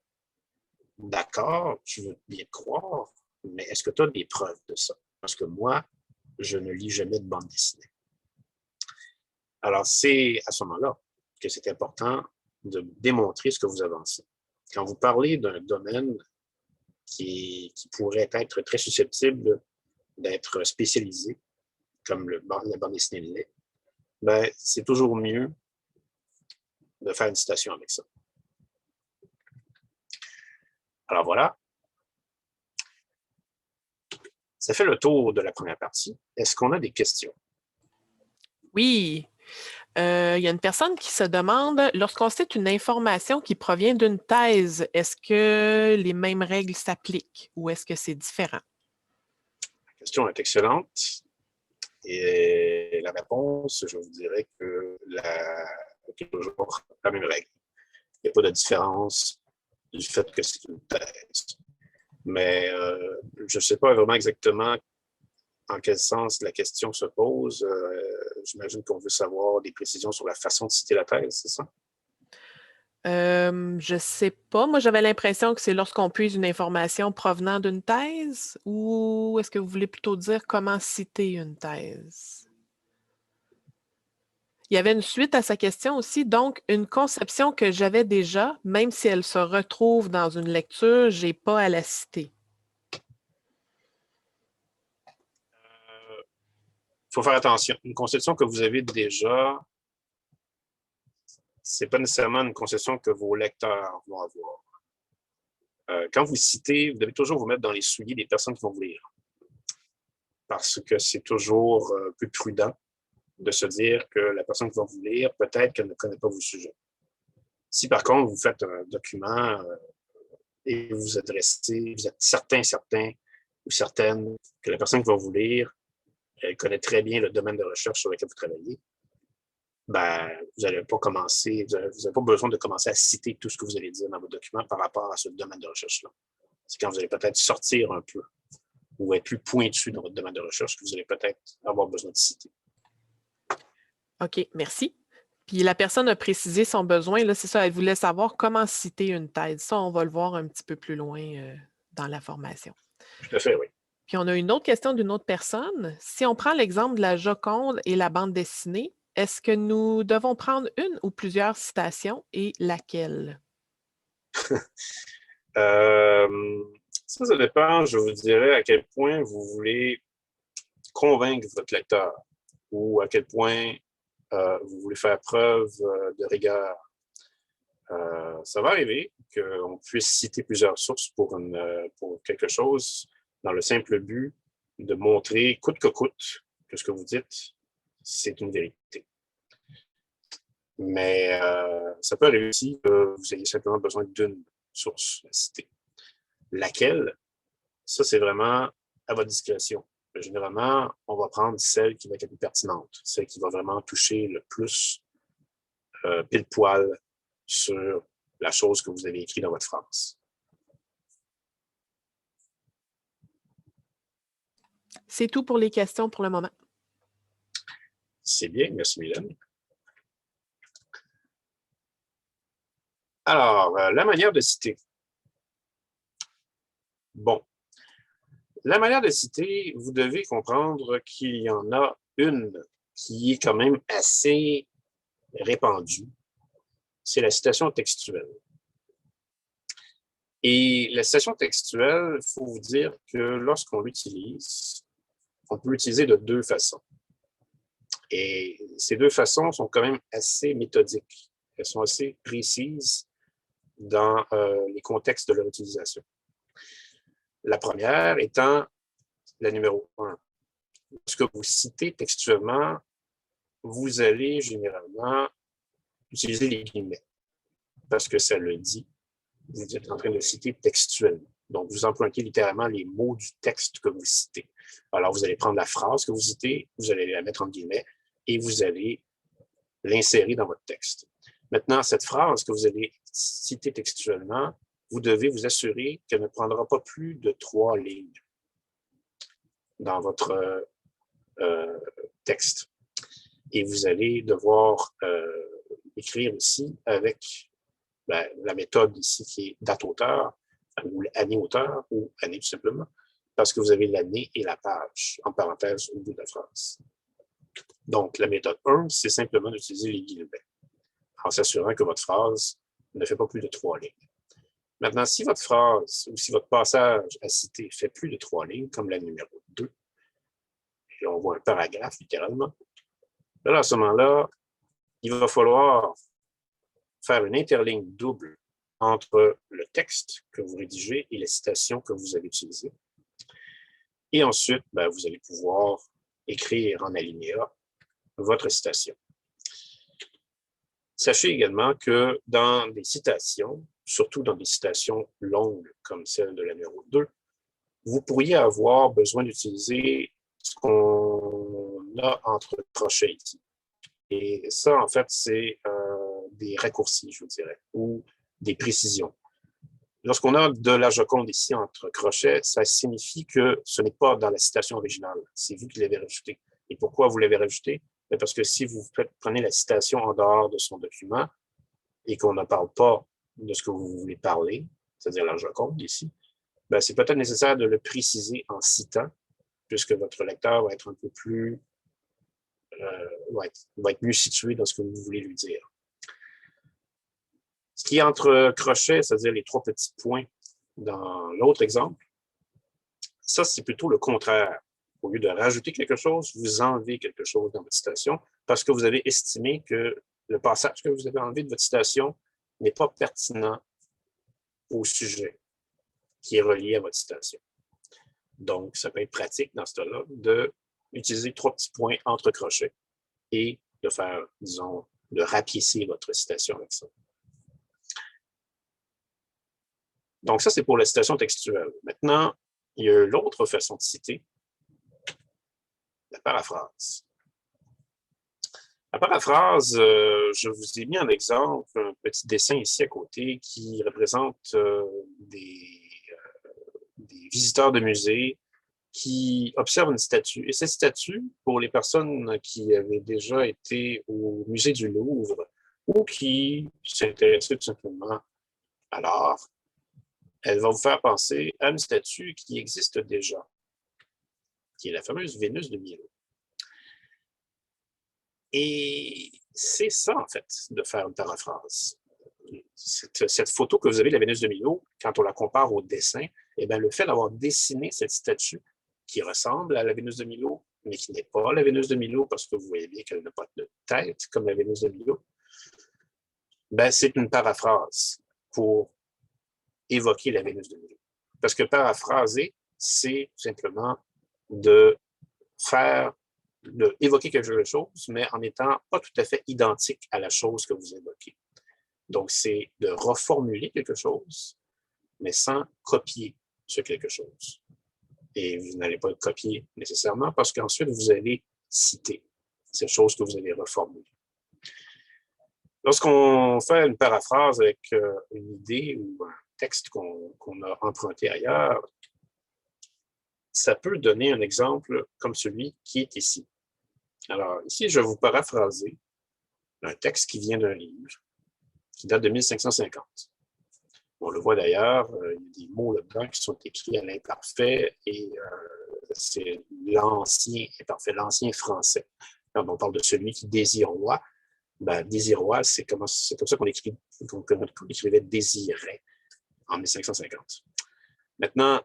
« D'accord, je veux bien te croire, mais est-ce que tu as des preuves de ça? Parce que moi, je ne lis jamais de bande dessinée. » Alors, c'est à ce moment-là que c'est important de démontrer ce que vous avancez. Quand vous parlez d'un domaine qui pourrait être très susceptible d'être spécialisé, comme la bande dessinée l'est, ben, c'est toujours mieux de faire une citation avec ça. Alors voilà. Ça fait le tour de la première partie. Est-ce qu'on a des questions? Oui. Il y a une personne qui se demande, lorsqu'on cite une information qui provient d'une thèse, est-ce que les mêmes règles s'appliquent ou est-ce que c'est différent? La question est excellente. Et la réponse, je vous dirais que qui est toujours la même règle. Il n'y a pas de différence du fait que c'est une thèse. Mais je ne sais pas vraiment exactement en quel sens la question se pose. J'imagine qu'on veut savoir des précisions sur la façon de citer la thèse, c'est ça? Je sais pas. Moi, j'avais l'impression que c'est lorsqu'on puise une information provenant d'une thèse, ou est-ce que vous voulez plutôt dire comment citer une thèse? Il y avait une suite à sa question aussi. Donc, une conception que j'avais déjà, même si elle se retrouve dans une lecture, je n'ai pas à la citer. Il faut faire attention. Une conception que vous avez déjà, ce n'est pas nécessairement une conception que vos lecteurs vont avoir. Quand vous citez, vous devez toujours vous mettre dans les souliers des personnes qui vont vous lire. Parce que c'est toujours plus prudent de se dire que la personne qui va vous lire, peut-être qu'elle ne connaît pas vos sujets. Si par contre, vous faites un document et vous adressez, vous êtes certain ou certaine que la personne qui va vous lire, elle connaît très bien le domaine de recherche sur lequel vous travaillez, ben, vous n'allez pas commencer, vous n'avez pas besoin de commencer à citer tout ce que vous allez dire dans votre document par rapport à ce domaine de recherche-là. C'est quand vous allez peut-être sortir un peu ou être plus pointu dans votre domaine de recherche que vous allez peut-être avoir besoin de citer. OK, merci. Puis la personne a précisé son besoin, là, c'est ça, elle voulait savoir comment citer une thèse. Ça, on va le voir un petit peu plus loin dans la formation. Tout à fait, oui. Puis on a une autre question d'une autre personne. Si on prend l'exemple de la Joconde et la bande dessinée, est-ce que nous devons prendre une ou plusieurs citations et laquelle? Ça dépend, je vous dirais, à quel point vous voulez convaincre votre lecteur ou à quel point vous voulez faire preuve de rigueur. Ça va arriver qu'on puisse citer plusieurs sources pour quelque chose dans le simple but de montrer coûte que coûte que ce que vous dites, c'est une vérité. Mais ça peut arriver aussi que vous ayez simplement besoin d'une source à citer. Laquelle? Ça, c'est vraiment à votre discrétion. Généralement, on va prendre celle qui va être la plus pertinente, celle qui va vraiment toucher le plus pile poil sur la chose que vous avez écrite dans votre phrase. C'est tout pour les questions pour le moment. C'est bien, merci Mylène. Alors, la manière de citer. Bon, la manière de citer, vous devez comprendre qu'il y en a une qui est quand même assez répandue. C'est la citation textuelle. Et la citation textuelle, il faut vous dire que lorsqu'on l'utilise, on peut l'utiliser de deux façons. Et ces deux façons sont quand même assez méthodiques. Elles sont assez précises dans les contextes de leur utilisation. La première étant la numéro 1. Ce que vous citez textuellement, vous allez généralement utiliser les guillemets parce que ça le dit. Vous êtes en train de citer textuellement. Donc, vous empruntez littéralement les mots du texte que vous citez. Alors, vous allez prendre la phrase que vous citez, vous allez la mettre en guillemets et vous allez l'insérer dans votre texte. Maintenant, cette phrase que vous allez citer textuellement, vous devez vous assurer qu'elle ne prendra pas plus de 3 lignes dans votre texte. Et vous allez devoir écrire ici avec la méthode ici qui est date-auteur, ou année-auteur, ou année tout simplement, parce que vous avez l'année et la page, en parenthèse, au bout de la phrase. Donc, la méthode 1, c'est simplement d'utiliser les guillemets, en s'assurant que votre phrase ne fait pas plus de 3 lignes. Maintenant, si votre phrase ou si votre passage à citer fait plus de 3 lignes, comme la numéro 2, et on voit un paragraphe littéralement, là, à ce moment-là, il va falloir faire une interligne double entre le texte que vous rédigez et la citation que vous avez utilisée. Et ensuite, vous allez pouvoir écrire en alinéa votre citation. Sachez également que dans des citations, surtout dans des citations longues comme celle de la numéro 2, vous pourriez avoir besoin d'utiliser ce qu'on a entre crochets ici. Et ça, en fait, c'est des raccourcis, je vous dirais, ou des précisions. Lorsqu'on a de la Joconde ici entre crochets, ça signifie que ce n'est pas dans la citation originale. C'est vous qui l'avez rajouté. Et pourquoi vous l'avez rajouté? Parce que si vous prenez la citation en dehors de son document et qu'on ne parle pas de ce que vous voulez parler, c'est-à-dire la Joconde ici, ben c'est peut-être nécessaire de le préciser en citant, puisque votre lecteur va être un peu plus, va être mieux situé dans ce que vous voulez lui dire. Ce qui est entre crochets, c'est-à-dire les 3 petits points dans l'autre exemple, ça, c'est plutôt le contraire. Au lieu de rajouter quelque chose, vous enlevez quelque chose dans votre citation parce que vous avez estimé que le passage que vous avez enlevé de votre citation n'est pas pertinent au sujet qui est relié à votre citation. Donc, ça peut être pratique dans ce cas-là d'utiliser 3 petits points entre crochets et de faire, disons, de rapiécer votre citation avec ça. Donc, ça, c'est pour la citation textuelle. Maintenant, il y a l'autre façon de citer, la paraphrase. La paraphrase, je vous ai mis en exemple un petit dessin ici à côté qui représente des visiteurs de musée qui observent une statue. Et cette statue, pour les personnes qui avaient déjà été au musée du Louvre ou qui s'intéressaient tout simplement à l'art, elle va vous faire penser à une statue qui existe déjà, qui est la fameuse Vénus de Milo. Et c'est ça, en fait, de faire une paraphrase. Cette photo que vous avez de la Vénus de Milo, quand on la compare au dessin, eh bien, le fait d'avoir dessiné cette statue qui ressemble à la Vénus de Milo, mais qui n'est pas la Vénus de Milo, parce que vous voyez bien qu'elle n'a pas de tête comme la Vénus de Milo, ben, c'est une paraphrase pour évoquer la Vénus de Milo. Parce que paraphraser, c'est simplement de évoquer quelque chose, mais en n'étant pas tout à fait identique à la chose que vous évoquez. Donc, c'est de reformuler quelque chose, mais sans copier ce quelque chose. Et vous n'allez pas le copier nécessairement parce qu'ensuite, vous allez citer cette chose que vous avez reformulée. Lorsqu'on fait une paraphrase avec une idée ou un texte qu'on a emprunté ailleurs, ça peut donner un exemple comme celui qui est ici. Alors, ici, je vais vous paraphraser un texte qui vient d'un livre qui date de 1550. On le voit d'ailleurs, il y a des mots là-dedans qui sont écrits à l'imparfait et c'est l'ancien imparfait, l'ancien français. Quand on parle de celui qui désire roi, ben, désir roi, c'est comme ça qu'on écrivait désirait en 1550. Maintenant,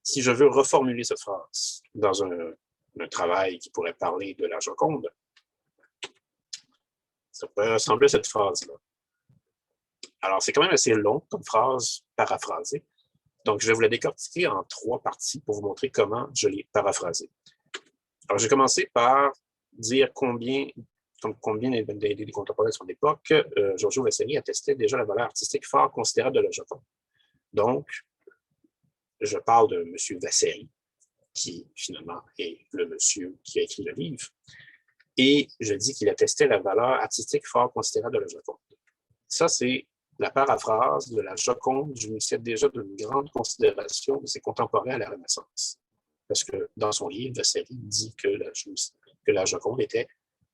si je veux reformuler cette phrase dans un travail qui pourrait parler de la Joconde, ça pourrait ressembler à cette phrase-là. Alors, c'est quand même assez long comme phrase paraphrasée. Donc, je vais vous la décortiquer en 3 parties pour vous montrer comment je l'ai paraphrasée. Alors, j'ai commencé par dire combien des contemporains de son époque, Giorgio Vasari attestait déjà la valeur artistique fort considérable de la Joconde. Donc, je parle de M. Vasari, qui finalement est le monsieur qui a écrit le livre, et je dis qu'il attestait la valeur artistique fort considérable de la Joconde. Ça, c'est la paraphrase de la Joconde jouissait déjà d'une grande considération de ses contemporains à la Renaissance. Parce que dans son livre, Vasari dit que la Joconde était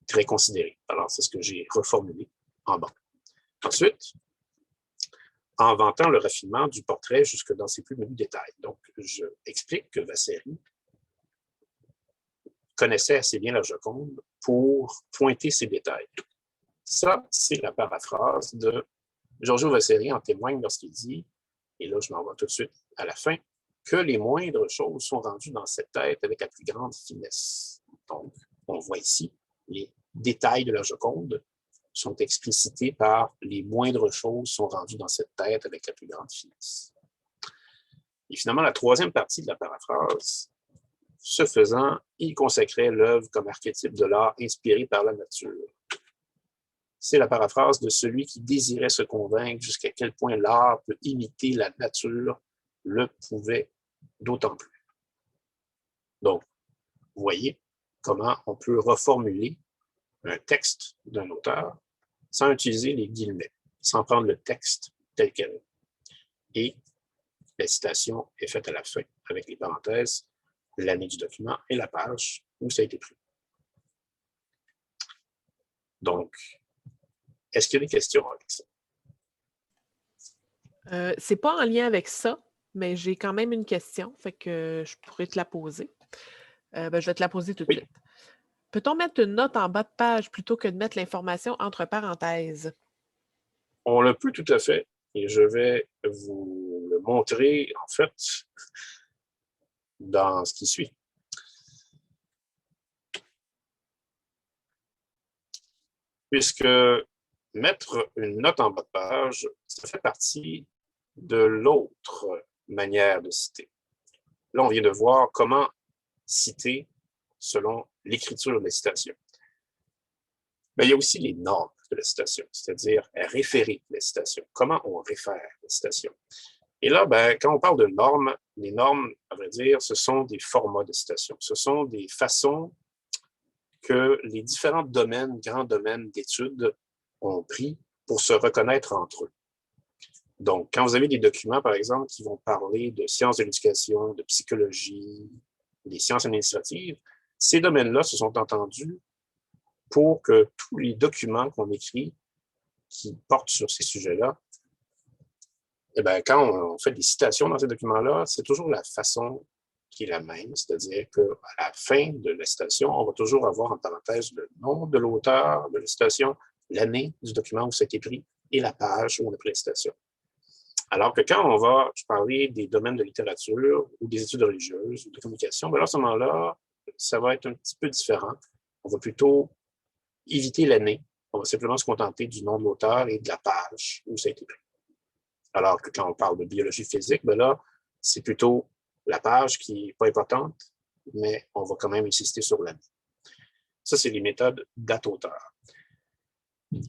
très considérée. Alors, c'est ce que j'ai reformulé en bas. Ensuite, en vantant le raffinement du portrait jusque dans ses plus menus détails. Donc, je explique que Vasari connaissait assez bien la Joconde pour pointer ces détails. Ça, c'est la paraphrase de Giorgio Vasari en témoigne lorsqu'il dit, et là je m'en vais tout de suite à la fin, que les moindres choses sont rendues dans cette tête avec la plus grande finesse. Donc, on voit ici, les détails de la Joconde sont explicités par les moindres choses sont rendues dans cette tête avec la plus grande finesse. Et finalement, la 3e partie de la paraphrase, ce faisant, il consacrait l'œuvre comme archétype de l'art inspiré par la nature. C'est la paraphrase de celui qui désirait se convaincre jusqu'à quel point l'art peut imiter la nature, le pouvait d'autant plus. Donc, vous voyez comment on peut reformuler un texte d'un auteur sans utiliser les guillemets, sans prendre le texte tel quel est. Et la citation est faite à la fin, avec les parenthèses, l'année du document et la page où ça a été pris. Donc, est-ce qu'il y a des questions avec ça? C'est pas en lien avec ça, mais j'ai quand même une question, fait que je pourrais te la poser. Je vais te la poser tout de suite. Peut-on mettre une note en bas de page plutôt que de mettre l'information entre parenthèses? On le peut tout à fait, et je vais vous le montrer, en fait, dans ce qui suit. Puisque mettre une note en bas de page, ça fait partie de l'autre manière de citer. Là, on vient de voir comment citer selon l'écriture de la citation. Mais il y a aussi les normes de la citation, c'est-à-dire référer la citation. Comment on réfère la citation? Et là, quand on parle de normes, les normes, à vrai dire, ce sont des formats de citation. Ce sont des façons que les différents domaines, grands domaines d'études ont pris pour se reconnaître entre eux. Donc, quand vous avez des documents, par exemple, qui vont parler de sciences de l'éducation, de psychologie, des sciences administratives, ces domaines-là se sont entendus pour que tous les documents qu'on écrit qui portent sur ces sujets-là, quand on fait des citations dans ces documents-là, c'est toujours la façon qui est la même, c'est-à-dire qu'à la fin de la citation, on va toujours avoir en parenthèse le nom de l'auteur de la citation, l'année du document où ça a été pris et la page où on a pris la citation. Alors que quand on va parler des domaines de littérature ou des études religieuses ou de communication, à ce moment-là, ça va être un petit peu différent. On va plutôt éviter l'année. On va simplement se contenter du nom de l'auteur et de la page où ça a été pris. Alors que quand on parle de biologie physique, là, c'est plutôt la page qui n'est pas importante, mais on va quand même insister sur l'année. Ça, c'est les méthodes date-auteur.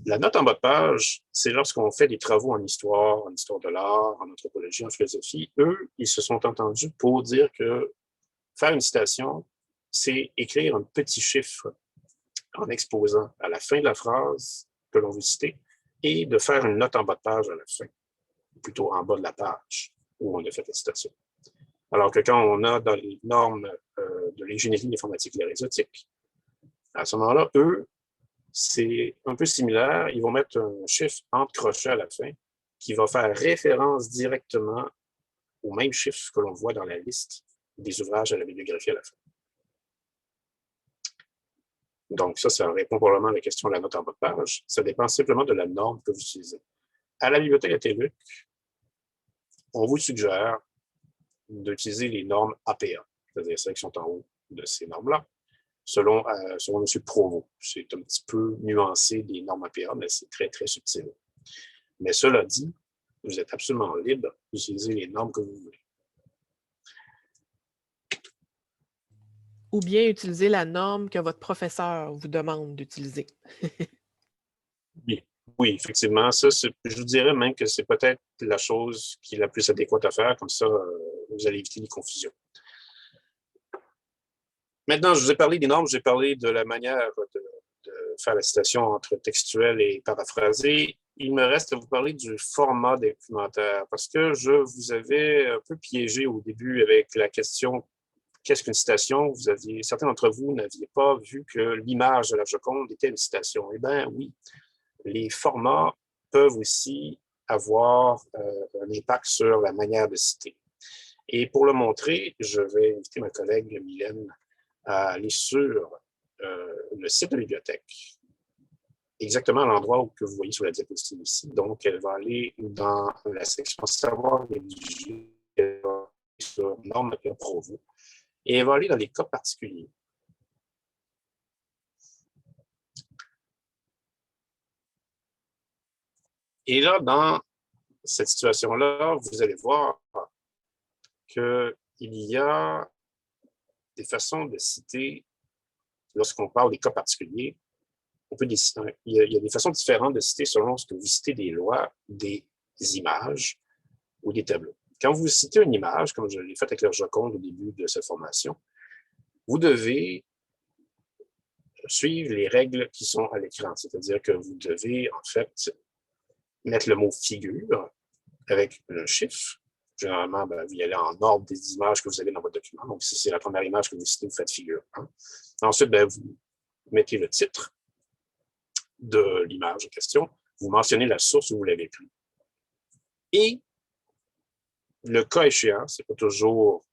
La note en bas de page, c'est lorsqu'on fait des travaux en histoire de l'art, en anthropologie, en philosophie. Eux, ils se sont entendus pour dire que faire une citation, c'est écrire un petit chiffre en exposant à la fin de la phrase que l'on veut citer et de faire une note en bas de page à la fin, plutôt en bas de la page où on a fait la citation. Alors que quand on a dans les normes de l'ingénierie informatique et aéronautique, à ce moment-là, eux, c'est un peu similaire. Ils vont mettre un chiffre entre crochets à la fin qui va faire référence directement au même chiffre que l'on voit dans la liste des ouvrages à la bibliographie à la fin. Donc ça répond probablement à la question de la note en bas de page. Ça dépend simplement de la norme que vous utilisez. À la bibliothèque Athéluc, on vous suggère d'utiliser les normes APA, c'est-à-dire celles qui sont en haut de ces normes-là, selon M. Provost. C'est un petit peu nuancé des normes APA, mais c'est très, très subtil. Mais cela dit, vous êtes absolument libre d'utiliser les normes que vous voulez. Ou bien utiliser la norme que votre professeur vous demande d'utiliser. Oui, effectivement. Ça, je vous dirais même que c'est peut-être la chose qui est la plus adéquate à faire. Comme ça, vous allez éviter les confusions. Maintenant, je vous ai parlé des normes, j'ai parlé de la manière de faire la citation entre textuel et paraphrasé. Il me reste à vous parler du format documentaire parce que je vous avais un peu piégé au début avec la question qu'est-ce qu'une citation? Certains d'entre vous n'aviez pas vu que l'image de la Joconde était une citation. Eh bien, oui, les formats peuvent aussi avoir un impact sur la manière de citer. Et pour le montrer, je vais inviter ma collègue Mylène à aller sur le site de la bibliothèque, exactement à l'endroit que vous voyez sur la diapositive ici. Donc, elle va aller dans la section Savoir rédiger, elle va aller sur Normes APA Provost, et elle va aller dans les cas particuliers. Et là, dans cette situation-là, vous allez voir qu'il y a des façons de citer, lorsqu'on parle des cas particuliers, il y a des façons différentes de citer selon ce que vous citez des lois, des images ou des tableaux. Quand vous citez une image, comme je l'ai fait avec la Joconde au début de cette formation, vous devez suivre les règles qui sont à l'écran. C'est-à-dire que vous devez, en fait, mettre le mot figure avec un chiffre. Généralement, vous y allez en ordre des images que vous avez dans votre document. Donc, si c'est la première image que vous citez, vous faites figure 1. Ensuite, vous mettez le titre de l'image en question. Vous mentionnez la source où vous l'avez pris. Et le cas échéant, ce n'est pas toujours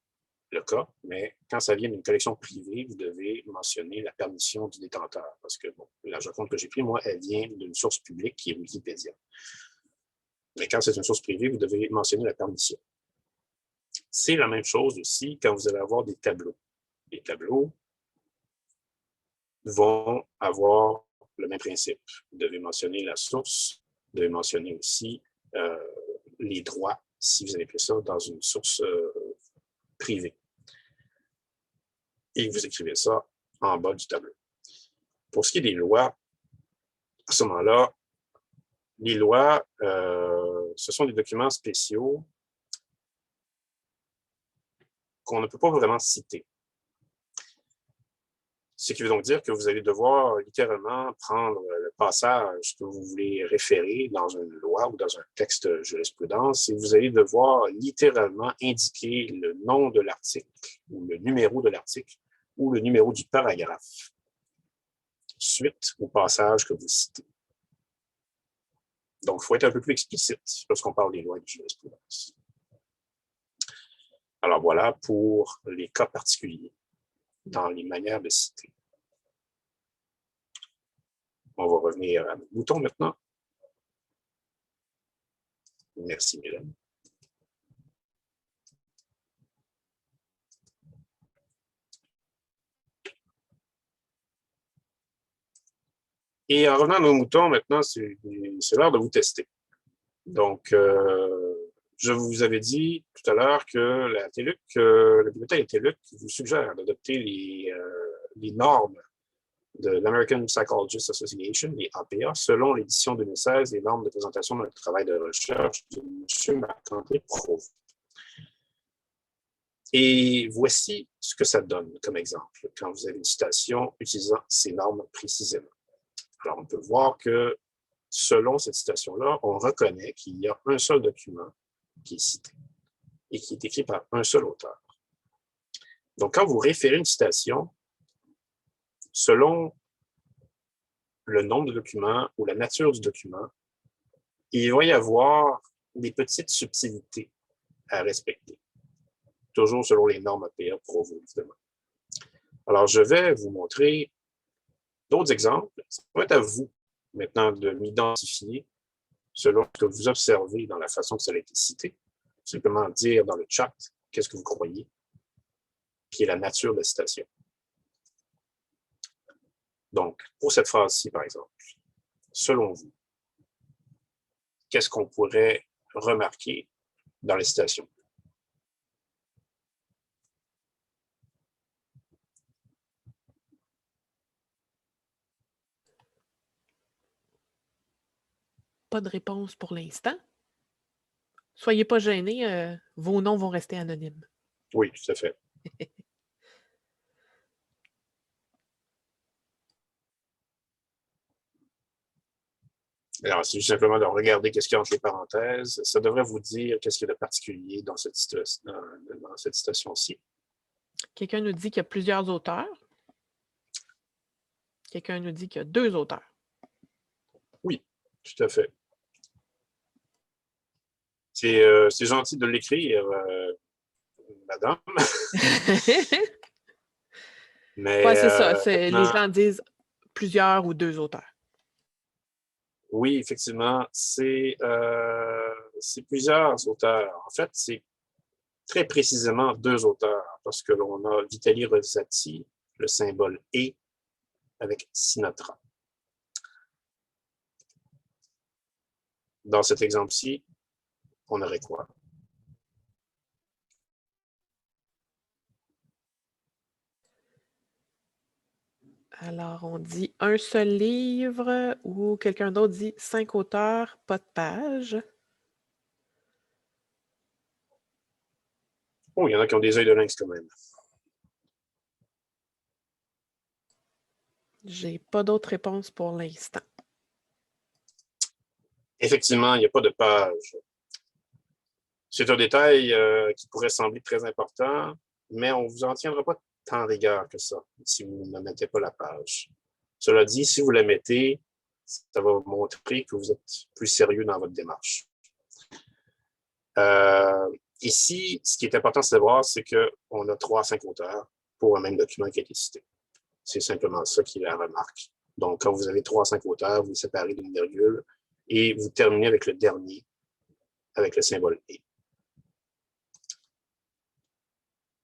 le cas, mais quand ça vient d'une collection privée, vous devez mentionner la permission du détenteur. Parce que bon, la Joconde que j'ai prise, moi, elle vient d'une source publique qui est Wikipédia. Mais quand c'est une source privée, vous devez mentionner la permission. C'est la même chose aussi quand vous allez avoir des tableaux. Les tableaux vont avoir le même principe. Vous devez mentionner la source, vous devez mentionner aussi les droits, si vous avez pris ça dans une source privée. Et vous écrivez ça en bas du tableau. Pour ce qui est des lois, à ce moment-là, les lois, ce sont des documents spéciaux qu'on ne peut pas vraiment citer. Ce qui veut donc dire que vous allez devoir littéralement prendre le passage que vous voulez référer dans une loi ou dans un texte de jurisprudence et vous allez devoir littéralement indiquer le nom de l'article ou le numéro de l'article ou le numéro du paragraphe suite au passage que vous citez. Donc, il faut être un peu plus explicite lorsqu'on parle des lois de jurisprudence. Alors voilà pour les cas particuliers dans les manières de citer. On va revenir à nos boutons maintenant. Merci, Mylène. Et en revenant à nos moutons, maintenant, c'est l'heure de vous tester. Donc, je vous avais dit tout à l'heure que la bibliothèque TELUC vous suggère d'adopter les normes de l'American Psychologist Association, les APA, selon l'édition 2016 des normes de présentation d'un travail de recherche de M. Marc-André Provost. Et voici ce que ça donne comme exemple quand vous avez une citation utilisant ces normes précisément. Alors, on peut voir que selon cette citation-là, on reconnaît qu'il y a un seul document qui est cité et qui est écrit par un seul auteur. Donc, quand vous référez une citation, selon le nombre de documents ou la nature du document, il va y avoir des petites subtilités à respecter, toujours selon les normes APA pour vous, évidemment. Alors, je vais vous montrer d'autres exemples. Ça va être à vous maintenant de m'identifier selon ce que vous observez dans la façon que ça a été cité. Simplement dire dans le chat qu'est-ce que vous croyez, qui est la nature de la citation. Donc, pour cette phrase-ci, par exemple, selon vous, qu'est-ce qu'on pourrait remarquer dans la citation? Pas de réponse pour l'instant. Soyez pas gênés, vos noms vont rester anonymes. Oui, tout à fait. Alors, c'est juste simplement de regarder qu'est-ce qu'il y a entre les parenthèses. Ça devrait vous dire qu'est-ce qu'il y a de particulier dans cette citation-ci. Quelqu'un nous dit qu'il y a plusieurs auteurs. Quelqu'un nous dit qu'il y a 2 auteurs. Oui, tout à fait. C'est gentil de l'écrire, madame. Mais, oui, c'est ça. Les gens disent plusieurs ou 2 auteurs. Oui, effectivement, c'est plusieurs auteurs. En fait, c'est très précisément 2 auteurs, parce que l'on a Vitaly Rosati, le symbole « et » avec Sinatra. Dans cet exemple-ci, on aurait quoi? Alors, on dit un seul livre ou quelqu'un d'autre dit 5 auteurs, pas de page. Oh, il y en a qui ont des œils de lynx quand même. J'ai pas d'autres réponses pour l'instant. Effectivement, il n'y a pas de page. C'est un détail qui pourrait sembler très important, mais on ne vous en tiendra pas tant rigueur que ça si vous ne mettez pas la page. Cela dit, si vous la mettez, ça va montrer que vous êtes plus sérieux dans votre démarche. Ici, ce qui est important de savoir, c'est qu'on a 3 à 5 auteurs pour un même document qui a été cité. C'est simplement ça qui est la remarque. Donc, quand vous avez 3 à 5 auteurs, vous les séparez d'une virgule et vous terminez avec le dernier, avec le symbole « et ».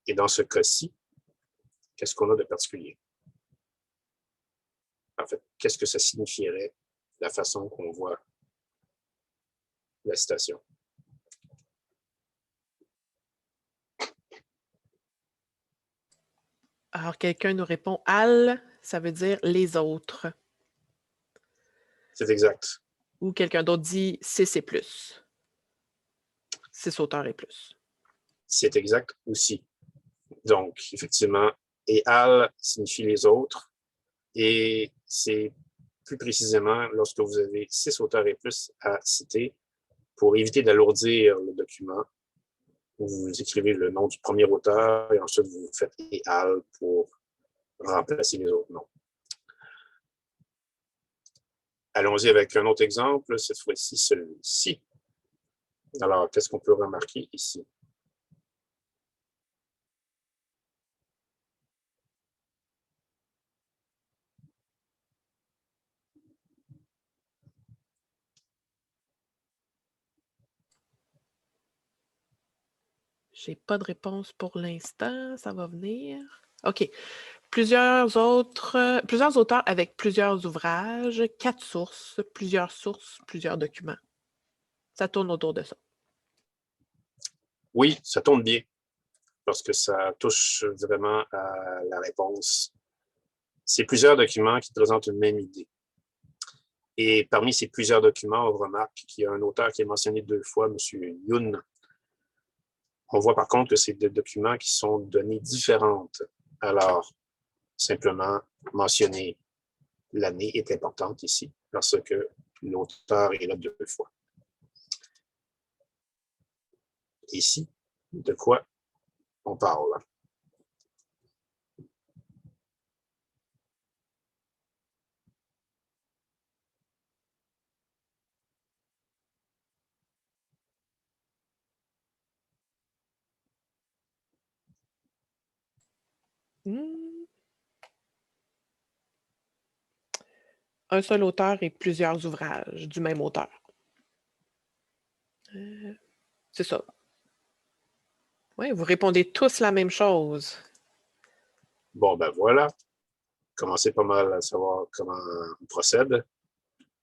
Et dans ce cas-ci, qu'est-ce qu'on a de particulier? En fait, qu'est-ce que ça signifierait, la façon qu'on voit la citation? Alors, quelqu'un nous répond « al », ça veut dire « les autres ». C'est exact. Ou quelqu'un d'autre dit « 6 et plus ». 6 auteurs et plus. C'est exact aussi. Donc, effectivement, « et al » signifie les autres. Et c'est plus précisément lorsque vous avez 6 auteurs et plus à citer, pour éviter d'alourdir le document, vous écrivez le nom du premier auteur et ensuite vous faites « et al » pour remplacer les autres noms. Allons-y avec un autre exemple, cette fois-ci celui-ci. Alors, qu'est-ce qu'on peut remarquer ici? J'ai pas de réponse pour l'instant, ça va venir. OK. Plusieurs auteurs avec plusieurs ouvrages, 4 sources, plusieurs documents. Ça tourne autour de ça. Oui, ça tourne bien, parce que ça touche vraiment à la réponse. C'est plusieurs documents qui présentent une même idée. Et parmi ces plusieurs documents, on remarque qu'il y a un auteur qui est mentionné 2 fois, M. Youn. On voit par contre que c'est des documents qui sont de données différentes. Alors, simplement mentionner l'année est importante ici, parce que l'auteur est là 2 fois. Ici, de quoi on parle? Un seul auteur et plusieurs ouvrages du même auteur. C'est ça. Oui, vous répondez tous la même chose. Bon, ben voilà. Commencez pas mal à savoir comment on procède.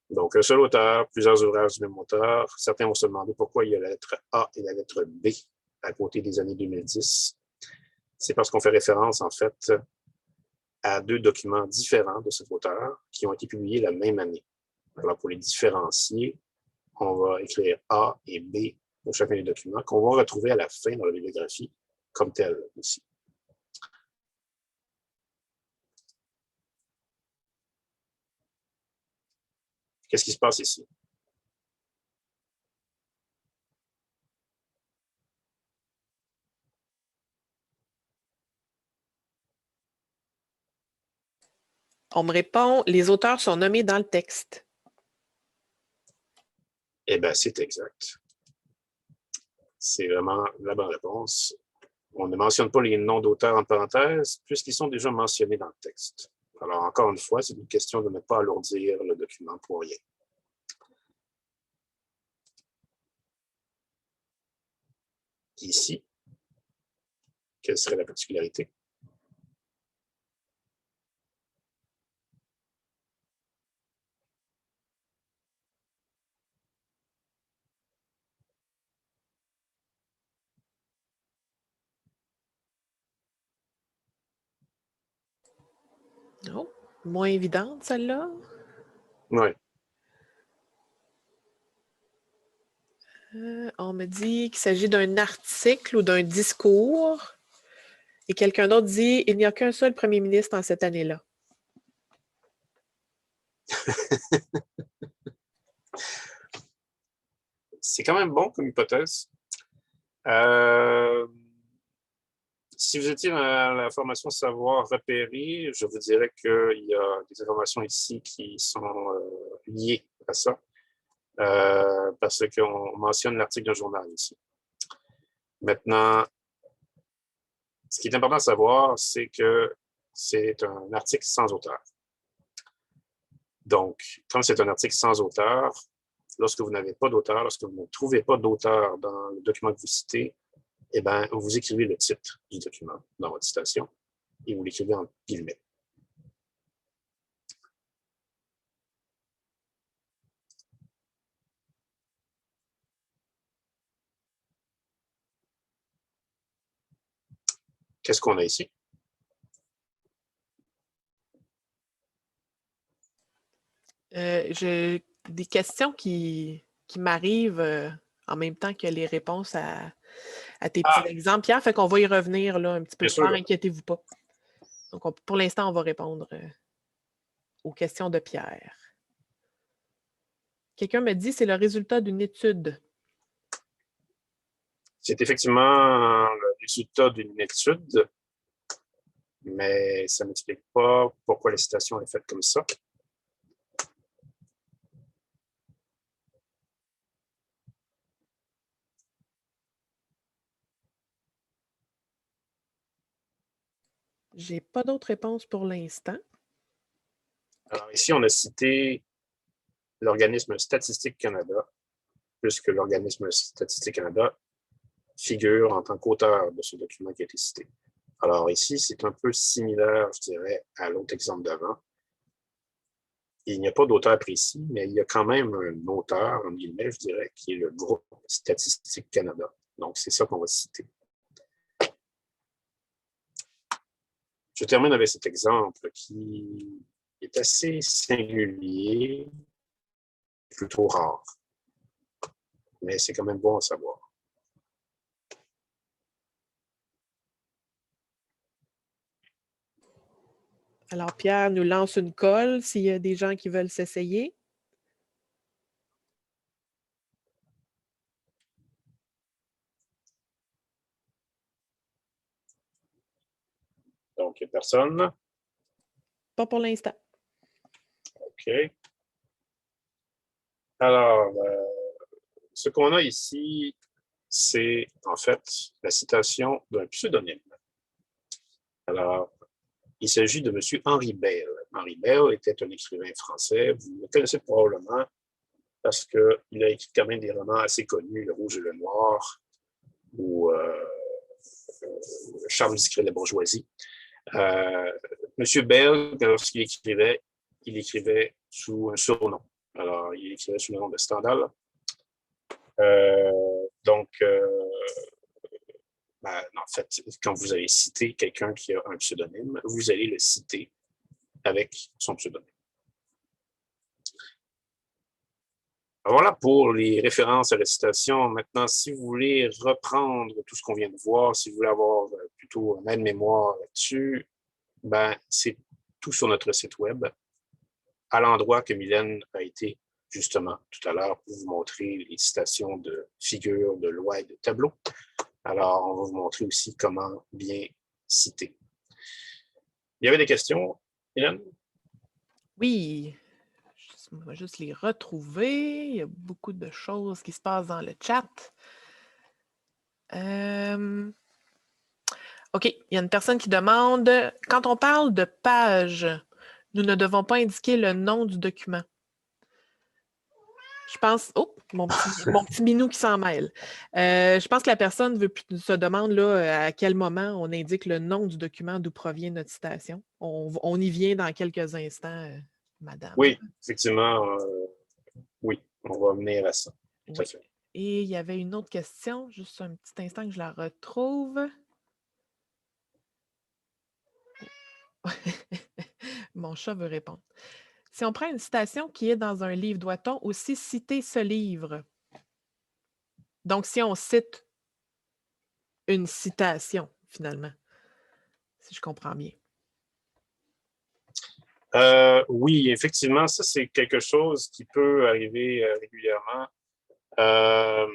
Donc, un seul auteur, plusieurs ouvrages du même auteur. Certains vont se demander pourquoi il y a la lettre A et la lettre B à côté des années 2010. C'est parce qu'on fait référence, en fait, à 2 documents différents de cet auteur qui ont été publiés la même année. Alors, pour les différencier, on va écrire A et B pour chacun des documents qu'on va retrouver à la fin dans la bibliographie comme tel aussi. Qu'est-ce qui se passe ici? On me répond, les auteurs sont nommés dans le texte. Eh bien, c'est exact. C'est vraiment la bonne réponse. On ne mentionne pas les noms d'auteurs en parenthèse, puisqu'ils sont déjà mentionnés dans le texte. Alors, encore une fois, c'est une question de ne pas alourdir le document pour rien. Ici, quelle serait la particularité? Oh, moins évidente, celle-là. Oui. On me dit qu'il s'agit d'un article ou d'un discours. Et quelqu'un d'autre dit « Il n'y a qu'un seul premier ministre en cette année-là ». C'est quand même bon comme hypothèse. Si vous étiez dans la formation savoir repérer, je vous dirais qu'il y a des informations ici qui sont liées à ça, parce qu'on mentionne l'article d'un journal ici. Maintenant, ce qui est important de savoir, c'est que c'est un article sans auteur. Donc, comme c'est un article sans auteur, lorsque vous n'avez pas d'auteur, lorsque vous ne trouvez pas d'auteur dans le document que vous citez, eh bien, vous écrivez le titre du document dans votre citation et vous l'écrivez en guillemets. Qu'est-ce qu'on a ici? J'ai des questions qui m'arrivent en même temps que les réponses à tes petits exemples, Pierre. Fait qu'on va y revenir là, un petit peu Bien plus tard, sûr. inquiétez-vous pas. Donc, pour l'instant, on va répondre aux questions de Pierre. Quelqu'un me dit c'est le résultat d'une étude. C'est effectivement le résultat d'une étude, mais ça ne m'explique pas pourquoi la citation est faite comme ça. J'ai pas d'autres réponses pour l'instant. Alors ici, on a cité l'organisme Statistique Canada, puisque l'organisme Statistique Canada figure en tant qu'auteur de ce document qui a été cité. Alors ici, c'est un peu similaire, je dirais, à l'autre exemple d'avant. Il n'y a pas d'auteur précis, mais il y a quand même un auteur, en guillemets, je dirais, qui est le groupe Statistique Canada. Donc, c'est ça qu'on va citer. Je termine avec cet exemple qui est assez singulier, plutôt rare. Mais c'est quand même bon à savoir. Alors, Pierre nous lance une colle s'il y a des gens qui veulent s'essayer. Donc, il n'y a personne. Pas pour l'instant. OK. Alors, ce qu'on a ici, c'est en fait la citation d'un pseudonyme. Alors, il s'agit de M. Henri Bell. Henri Bell était un écrivain français. Vous le connaissez probablement parce qu'il a écrit quand même des romans assez connus, Le Rouge et le Noir ou Le charme discret de la bourgeoisie. M. Bell, lorsqu'il écrivait, il écrivait sous un surnom. Alors, il écrivait sous le nom de Stendhal. En fait, quand vous allez citer quelqu'un qui a un pseudonyme, vous allez le citer avec son pseudonyme. Voilà pour les références à la citation. Maintenant, si vous voulez reprendre tout ce qu'on vient de voir, si vous voulez avoir plutôt un aide-mémoire là-dessus, ben, c'est tout sur notre site web, à l'endroit que Mylène a été justement tout à l'heure pour vous montrer les citations de figures, de lois et de tableaux. Alors, on va vous montrer aussi comment bien citer. Il y avait des questions, Mylène? Oui. On va juste les retrouver. Il y a beaucoup de choses qui se passent dans le chat. OK, il y a une personne qui demande, quand on parle de page, nous ne devons pas indiquer le nom du document. Je pense... Oh, mon petit minou qui s'en mêle. Je pense que la personne se demande là, à quel moment on indique le nom du document d'où provient notre citation. On y vient dans quelques instants, madame. Oui, effectivement, oui, on va venir à ça. Oui. Et il y avait une autre question, juste un petit instant que je la retrouve. Mon chat veut répondre. Si on prend une citation qui est dans un livre, doit-on aussi citer ce livre? Donc, si on cite une citation, finalement, si je comprends bien. Oui, effectivement, ça, c'est quelque chose qui peut arriver régulièrement. Euh,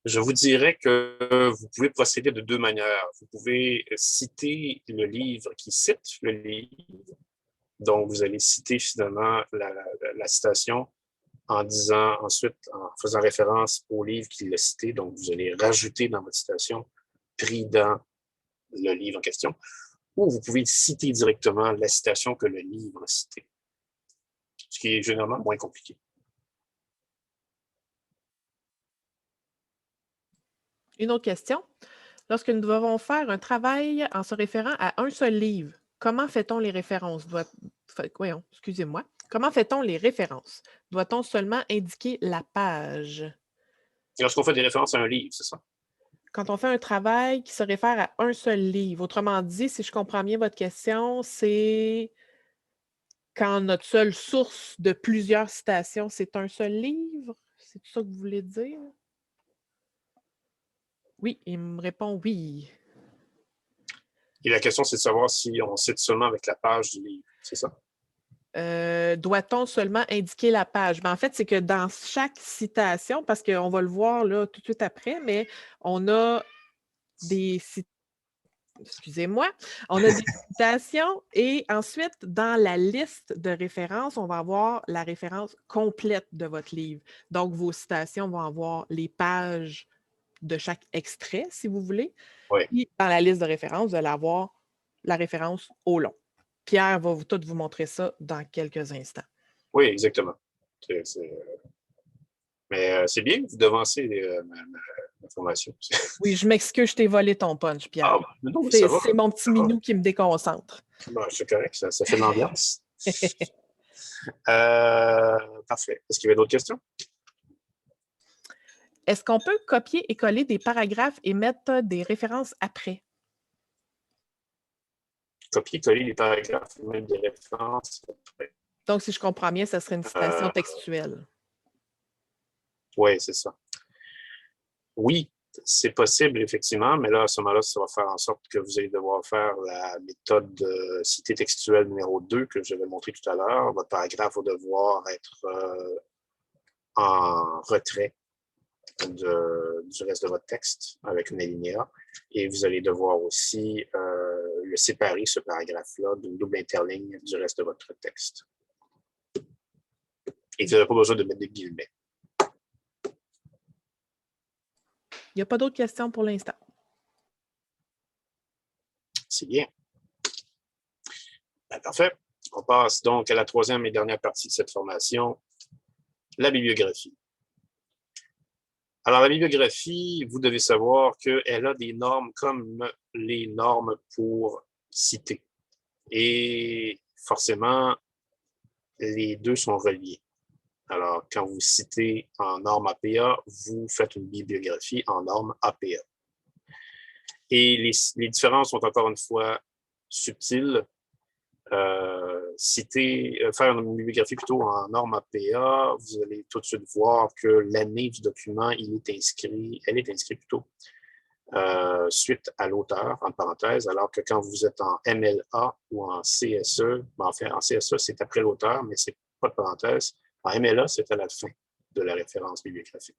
je vous dirais que vous pouvez procéder de deux manières. Vous pouvez citer le livre qui cite le livre. Donc, vous allez citer finalement la citation en disant ensuite, en faisant référence au livre qui l'a cité. Donc, vous allez rajouter dans votre citation pris dans le livre en question. Ou vous pouvez citer directement la citation que le livre a citée, ce qui est généralement moins compliqué. Une autre question. Lorsque nous devons faire un travail en se référant à un seul livre, comment fait-on les références? Voyons, excusez-moi. Comment fait-on les références? Doit-on seulement indiquer la page? Et lorsqu'on fait des références à un livre, c'est ça? Quand on fait un travail qui se réfère à un seul livre, autrement dit, si je comprends bien votre question, c'est quand notre seule source de plusieurs citations, c'est un seul livre? C'est tout ça que vous voulez dire? Oui, il me répond oui. Et la question, c'est de savoir si on cite seulement avec la page du livre, c'est ça? Doit-on seulement indiquer la page? Ben, en fait, c'est que dans chaque citation, parce qu'on va le voir là, tout de suite après, mais on a des excusez-moi, on a des citations et ensuite, dans la liste de références, on va avoir la référence complète de votre livre. Donc, vos citations vont avoir les pages de chaque extrait, si vous voulez. Oui. Puis, dans la liste de références, vous allez avoir la référence au long. Pierre va tout vous montrer ça dans quelques instants. Oui, exactement. Mais c'est bien, vous devancez ma formation. Oui, je m'excuse, je t'ai volé ton punch, Pierre. Ah, non, ça va. C'est mon petit minou qui me déconcentre. Bon, c'est correct, ça fait de l'ambiance. Parfait. Est-ce qu'il y avait d'autres questions? Est-ce qu'on peut copier et coller des paragraphes et mettre des références après? Copier-coller les paragraphes, mettre des références. Donc, si je comprends bien, ça serait une citation textuelle. Oui, c'est ça. Oui, c'est possible, effectivement, mais là, à ce moment-là, ça va faire en sorte que vous allez devoir faire la méthode de cité textuelle numéro 2 que je vais montrer tout à l'heure. Votre paragraphe va devoir être en retrait du reste de votre texte avec une alinéa. Et vous allez devoir aussi le séparer, ce paragraphe-là, d'une double interligne du reste de votre texte. Et vous n'avez pas besoin de mettre des guillemets. Il n'y a pas d'autres questions pour l'instant. C'est bien. Ben, parfait. On passe donc à la troisième et dernière partie de cette formation, la bibliographie. Alors, la bibliographie, vous devez savoir qu'elle a des normes comme les normes pour citer. Et forcément, les deux sont reliés. Alors, quand vous citez en norme APA, vous faites une bibliographie en norme APA. Et les différences sont encore une fois subtiles. Faire une bibliographie plutôt en norme APA, vous allez tout de suite voir que l'année du document, elle est inscrite plutôt suite à l'auteur, en parenthèse, alors que quand vous êtes en MLA ou en CSE, enfin en CSE, c'est après l'auteur, mais c'est pas de parenthèse. En MLA, c'est à la fin de la référence bibliographique.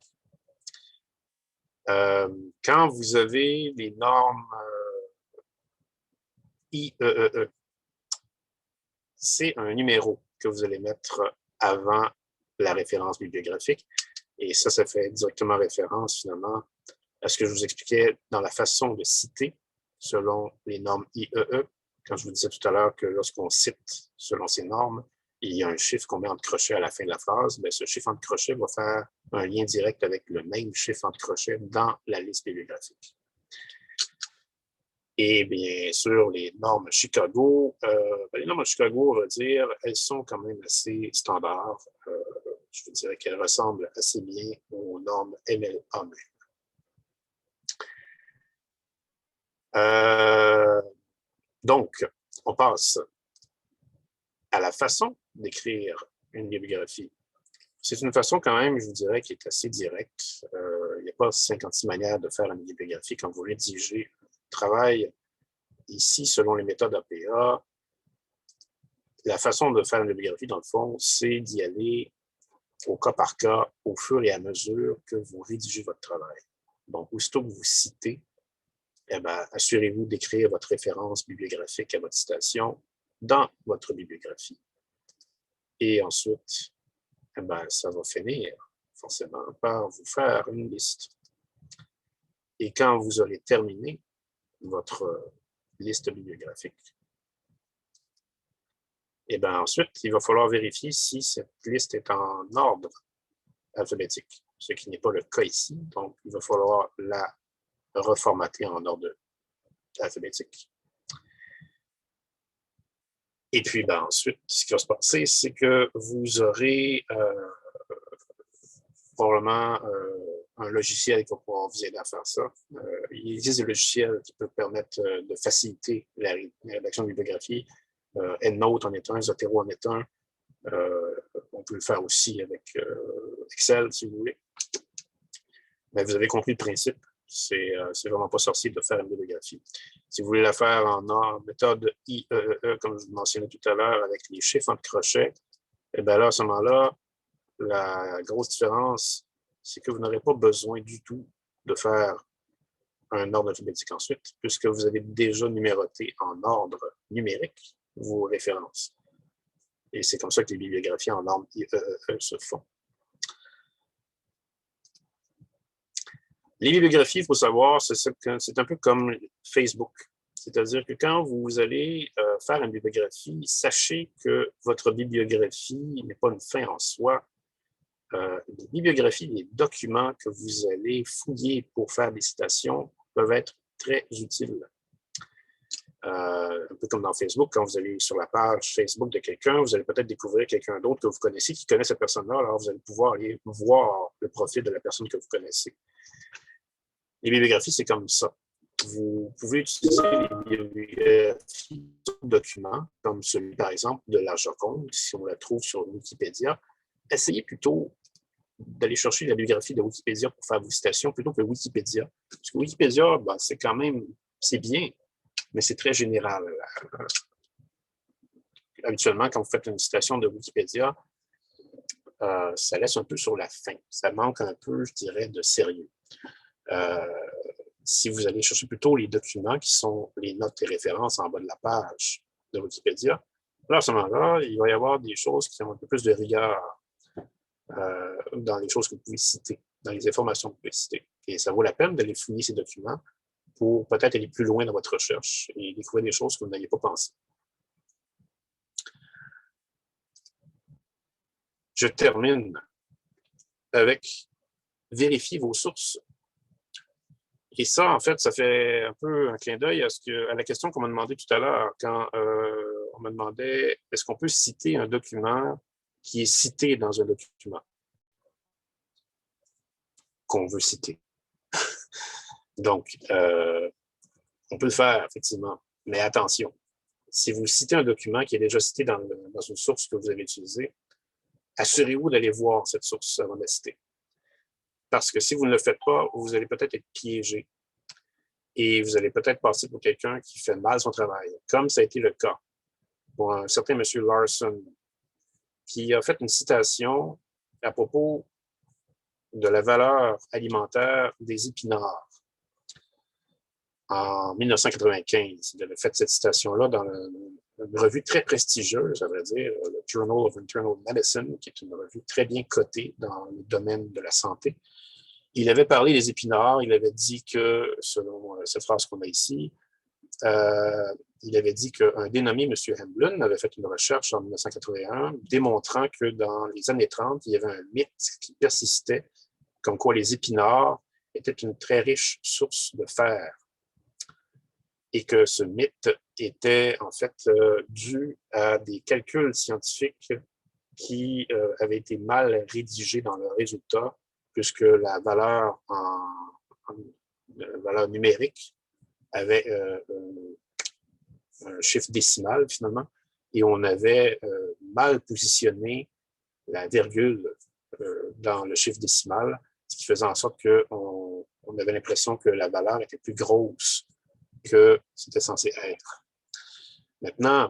Quand vous avez les normes IEEE, c'est un numéro que vous allez mettre avant la référence bibliographique. Et ça fait directement référence, finalement, à ce que je vous expliquais dans la façon de citer selon les normes IEE. Quand je vous disais tout à l'heure que lorsqu'on cite selon ces normes, il y a un chiffre qu'on met entre crochets à la fin de la phrase. Bien, ce chiffre entre crochets va faire un lien direct avec le même chiffre entre crochets dans la liste bibliographique. Et bien sûr, les normes Chicago, on va dire, elles sont quand même assez standards. Je vous dirais qu'elles ressemblent assez bien aux normes MLA même. Donc, on passe à la façon d'écrire une bibliographie. C'est une façon quand même, je vous dirais, qui est assez directe. Il n'y a pas 56 manières de faire une bibliographie quand vous rédigez un travail. Ici, selon les méthodes APA, la façon de faire une bibliographie, dans le fond, c'est d'y aller au cas par cas, au fur et à mesure que vous rédigez votre travail. Donc, aussitôt que vous citez, eh bien, assurez-vous d'écrire votre référence bibliographique à votre citation dans votre bibliographie. Et ensuite, eh bien, ça va finir forcément par vous faire une liste. Et quand vous aurez terminé votre liste bibliographique, et bien ensuite, il va falloir vérifier si cette liste est en ordre alphabétique, ce qui n'est pas le cas ici. Donc, il va falloir la reformater en ordre alphabétique. Et puis, ben, ensuite, ce qui va se passer, c'est que vous aurez probablement un logiciel qui va pouvoir vous aider à faire ça. Il existe des logiciels qui peuvent permettre de faciliter la rédaction de bibliographie. EndNote en est un, Zotero en est un. On peut le faire aussi avec Excel, si vous voulez. Mais vous avez compris le principe. C'est vraiment pas sorcier de faire une bibliographie. Si vous voulez la faire en méthode IEEE, comme je vous mentionnais tout à l'heure, avec les chiffres entre crochets, et bien là, à ce moment-là, la grosse différence, c'est que vous n'aurez pas besoin du tout de faire un ordre alphabétique ensuite, puisque vous avez déjà numéroté en ordre numérique vos références. Et c'est comme ça que les bibliographies en ordre IEEE se font. Les bibliographies, il faut savoir, c'est un peu comme Facebook. C'est-à-dire que quand vous allez faire une bibliographie, sachez que votre bibliographie n'est pas une fin en soi. Les bibliographies, les documents que vous allez fouiller pour faire des citations peuvent être très utiles. Un peu comme dans Facebook, quand vous allez sur la page Facebook de quelqu'un, vous allez peut-être découvrir quelqu'un d'autre que vous connaissez qui connaît cette personne-là, alors vous allez pouvoir aller voir le profil de la personne que vous connaissez. Les bibliographies, c'est comme ça. Vous pouvez utiliser les bibliographies de documents, comme celui, par exemple, de la Joconde, si on la trouve sur Wikipédia. Essayez plutôt d'aller chercher la bibliographie de Wikipédia pour faire vos citations plutôt que Wikipédia. Parce que Wikipédia, ben, c'est quand même, c'est bien, mais c'est très général. Habituellement, quand vous faites une citation de Wikipédia, ça laisse un peu sur la fin. Ça manque un peu, je dirais, de sérieux. Si vous allez chercher plutôt les documents qui sont les notes et références en bas de la page de Wikipédia, là, à ce moment-là, il va y avoir des choses qui ont un peu plus de rigueur dans les choses que vous pouvez citer, dans les informations que vous pouvez citer. Et ça vaut la peine d'aller fouiller ces documents pour peut-être aller plus loin dans votre recherche et découvrir des choses que vous n'aviez pas pensé. Je termine avec vérifier vos sources. Et ça, en fait, ça fait un peu un clin d'œil à la question qu'on m'a demandé tout à l'heure, quand on me demandait est-ce qu'on peut citer un document qui est cité dans un document qu'on veut citer. Donc, on peut le faire, effectivement, mais attention. Si vous citez un document qui est déjà cité dans une source que vous avez utilisée, assurez-vous d'aller voir cette source avant de la citer. Parce que si vous ne le faites pas, vous allez peut-être être piégé et vous allez peut-être passer pour quelqu'un qui fait mal son travail, comme ça a été le cas pour un certain M. Larson, qui a fait une citation à propos de la valeur alimentaire des épinards. En 1995, il avait fait cette citation-là dans une revue très prestigieuse, à vrai dire, le Journal of Internal Medicine, qui est une revue très bien cotée dans le domaine de la santé. Il avait parlé des épinards, il avait dit que, selon cette phrase qu'on a ici, il avait dit qu'un dénommé M. Hemblin avait fait une recherche en 1981 démontrant que dans les années 30, il y avait un mythe qui persistait, comme quoi les épinards étaient une très riche source de fer. Et que ce mythe était en fait dû à des calculs scientifiques qui avaient été mal rédigés dans leurs résultats, puisque la valeur valeur numérique avait un chiffre décimal finalement, et on avait mal positionné la virgule dans le chiffre décimal, ce qui faisait en sorte qu'on avait l'impression que la valeur était plus grosse que c'était censé être. Maintenant,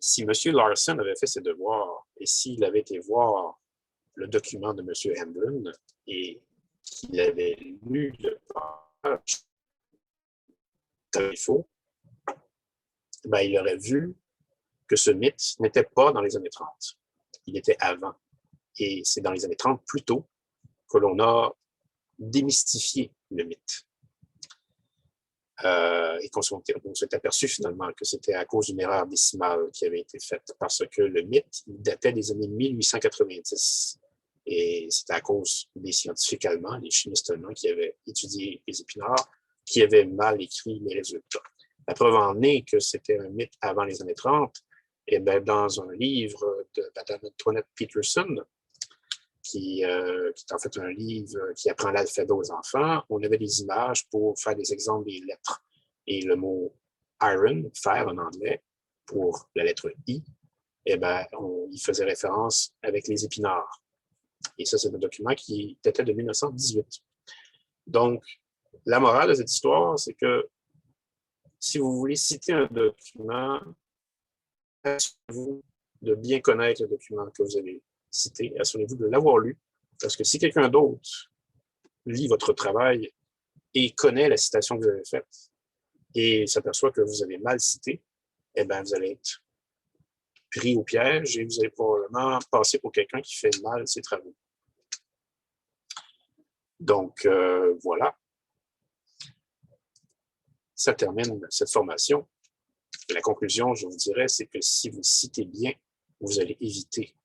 si M. Larson avait fait ses devoirs et s'il avait été voir le document de M. Hamblin et qu'il avait lu le page comme il faut, ben, il aurait vu que ce mythe n'était pas dans les années 30. Il était avant. Et c'est dans les années 30 plutôt que l'on a démystifié le mythe. Et qu'on s'est aperçu finalement que c'était à cause d'une erreur décimale qui avait été faite, parce que le mythe datait des années 1890. Et c'était à cause des scientifiques allemands, les chimistes allemands qui avaient étudié les épinards, qui avaient mal écrit les résultats. La preuve en est que c'était un mythe avant les années 30. Et bien, dans un livre de Mme Antoinette Peterson, qui est en fait un livre qui apprend l'alphabet aux enfants, on avait des images pour faire des exemples des lettres. Et le mot iron, fer en anglais, pour la lettre I, eh bien, il faisait référence avec les épinards. Et ça, c'est un document qui datait de 1918. Donc, la morale de cette histoire, c'est que si vous voulez citer un document, assurez-vous de bien connaître le document que vous avez cité, assurez-vous de l'avoir lu, parce que si quelqu'un d'autre lit votre travail et connaît la citation que vous avez faite et s'aperçoit que vous avez mal cité, eh bien, vous allez être pris au piège et vous allez probablement passer pour quelqu'un qui fait mal ses travaux. Donc, voilà. Ça termine cette formation. La conclusion, je vous dirais, c'est que si vous citez bien, vous allez éviter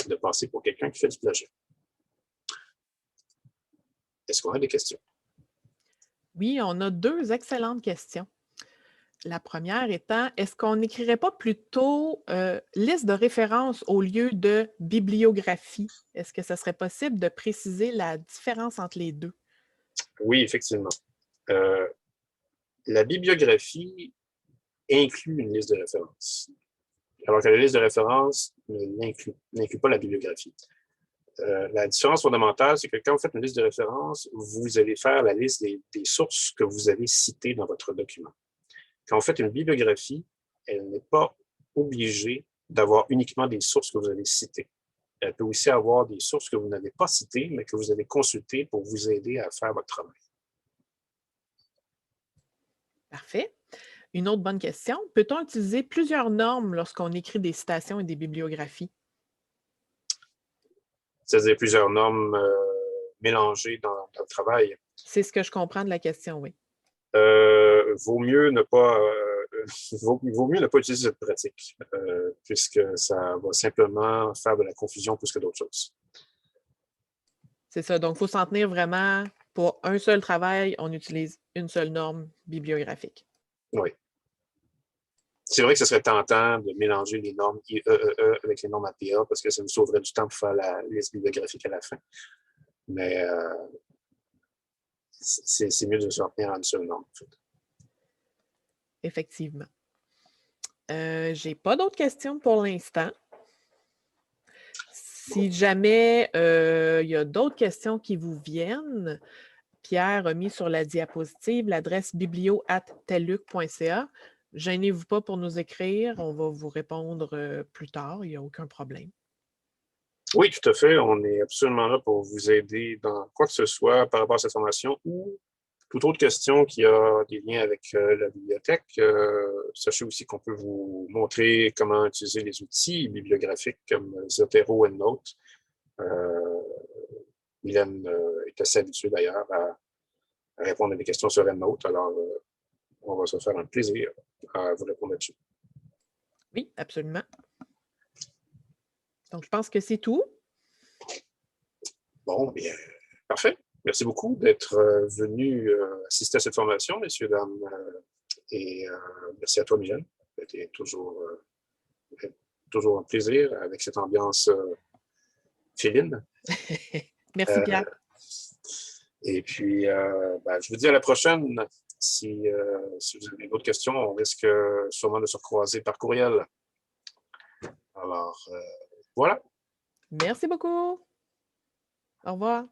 de passer pour quelqu'un qui fait du plagiat. Est-ce qu'on a des questions? Oui, on a 2 excellentes questions. La première étant, est-ce qu'on n'écrirait pas plutôt liste de références au lieu de bibliographie? Est-ce que ce serait possible de préciser la différence entre les deux? Oui, effectivement. La bibliographie inclut une liste de références, alors que la liste de références n'inclut pas la bibliographie. La différence fondamentale, c'est que quand vous faites une liste de références, vous allez faire la liste des sources que vous avez citées dans votre document. Quand vous faites une bibliographie, elle n'est pas obligée d'avoir uniquement des sources que vous avez citées. Elle peut aussi avoir des sources que vous n'avez pas citées, mais que vous avez consultées pour vous aider à faire votre travail. Parfait. Une autre bonne question. Peut-on utiliser plusieurs normes lorsqu'on écrit des citations et des bibliographies? C'est-à-dire plusieurs normes mélangées dans le travail. C'est ce que je comprends de la question, oui. Vaut mieux ne pas vaut mieux ne pas utiliser cette pratique, puisque ça va simplement faire de la confusion plus que d'autres choses. C'est ça. Donc, il faut s'en tenir vraiment pour un seul travail, on utilise une seule norme bibliographique. Oui. C'est vrai que ce serait tentant de mélanger les normes IEEE avec les normes APA parce que ça nous sauverait du temps pour faire la liste bibliographique à la fin. Mais c'est mieux de se retenir à une seule norme, en fait. Effectivement. Je n'ai pas d'autres questions pour l'instant. Si jamais il y a d'autres questions qui vous viennent, Pierre a mis sur la diapositive l'adresse biblio@telluc.ca. Gênez-vous pas pour nous écrire, on va vous répondre plus tard, il n'y a aucun problème. Oui, tout à fait. On est absolument là pour vous aider dans quoi que ce soit par rapport à cette formation ou toute autre question qui a des liens avec la bibliothèque. Sachez aussi qu'on peut vous montrer comment utiliser les outils bibliographiques comme Zotero et Note. Mylène est assez habituée d'ailleurs à répondre à des questions sur EndNote. Alors, on va se faire un plaisir à vous répondre là-dessus. Oui, absolument. Donc, je pense que c'est tout. Bon, bien, parfait. Merci beaucoup d'être venu assister à cette formation, messieurs, dames. Et merci à toi, Mylène. C'était toujours un plaisir avec cette ambiance féline. Merci, Pierre. Et puis, je vous dis à la prochaine. Si vous avez d'autres questions, on risque sûrement de se recroiser par courriel. Alors, voilà. Merci beaucoup. Au revoir.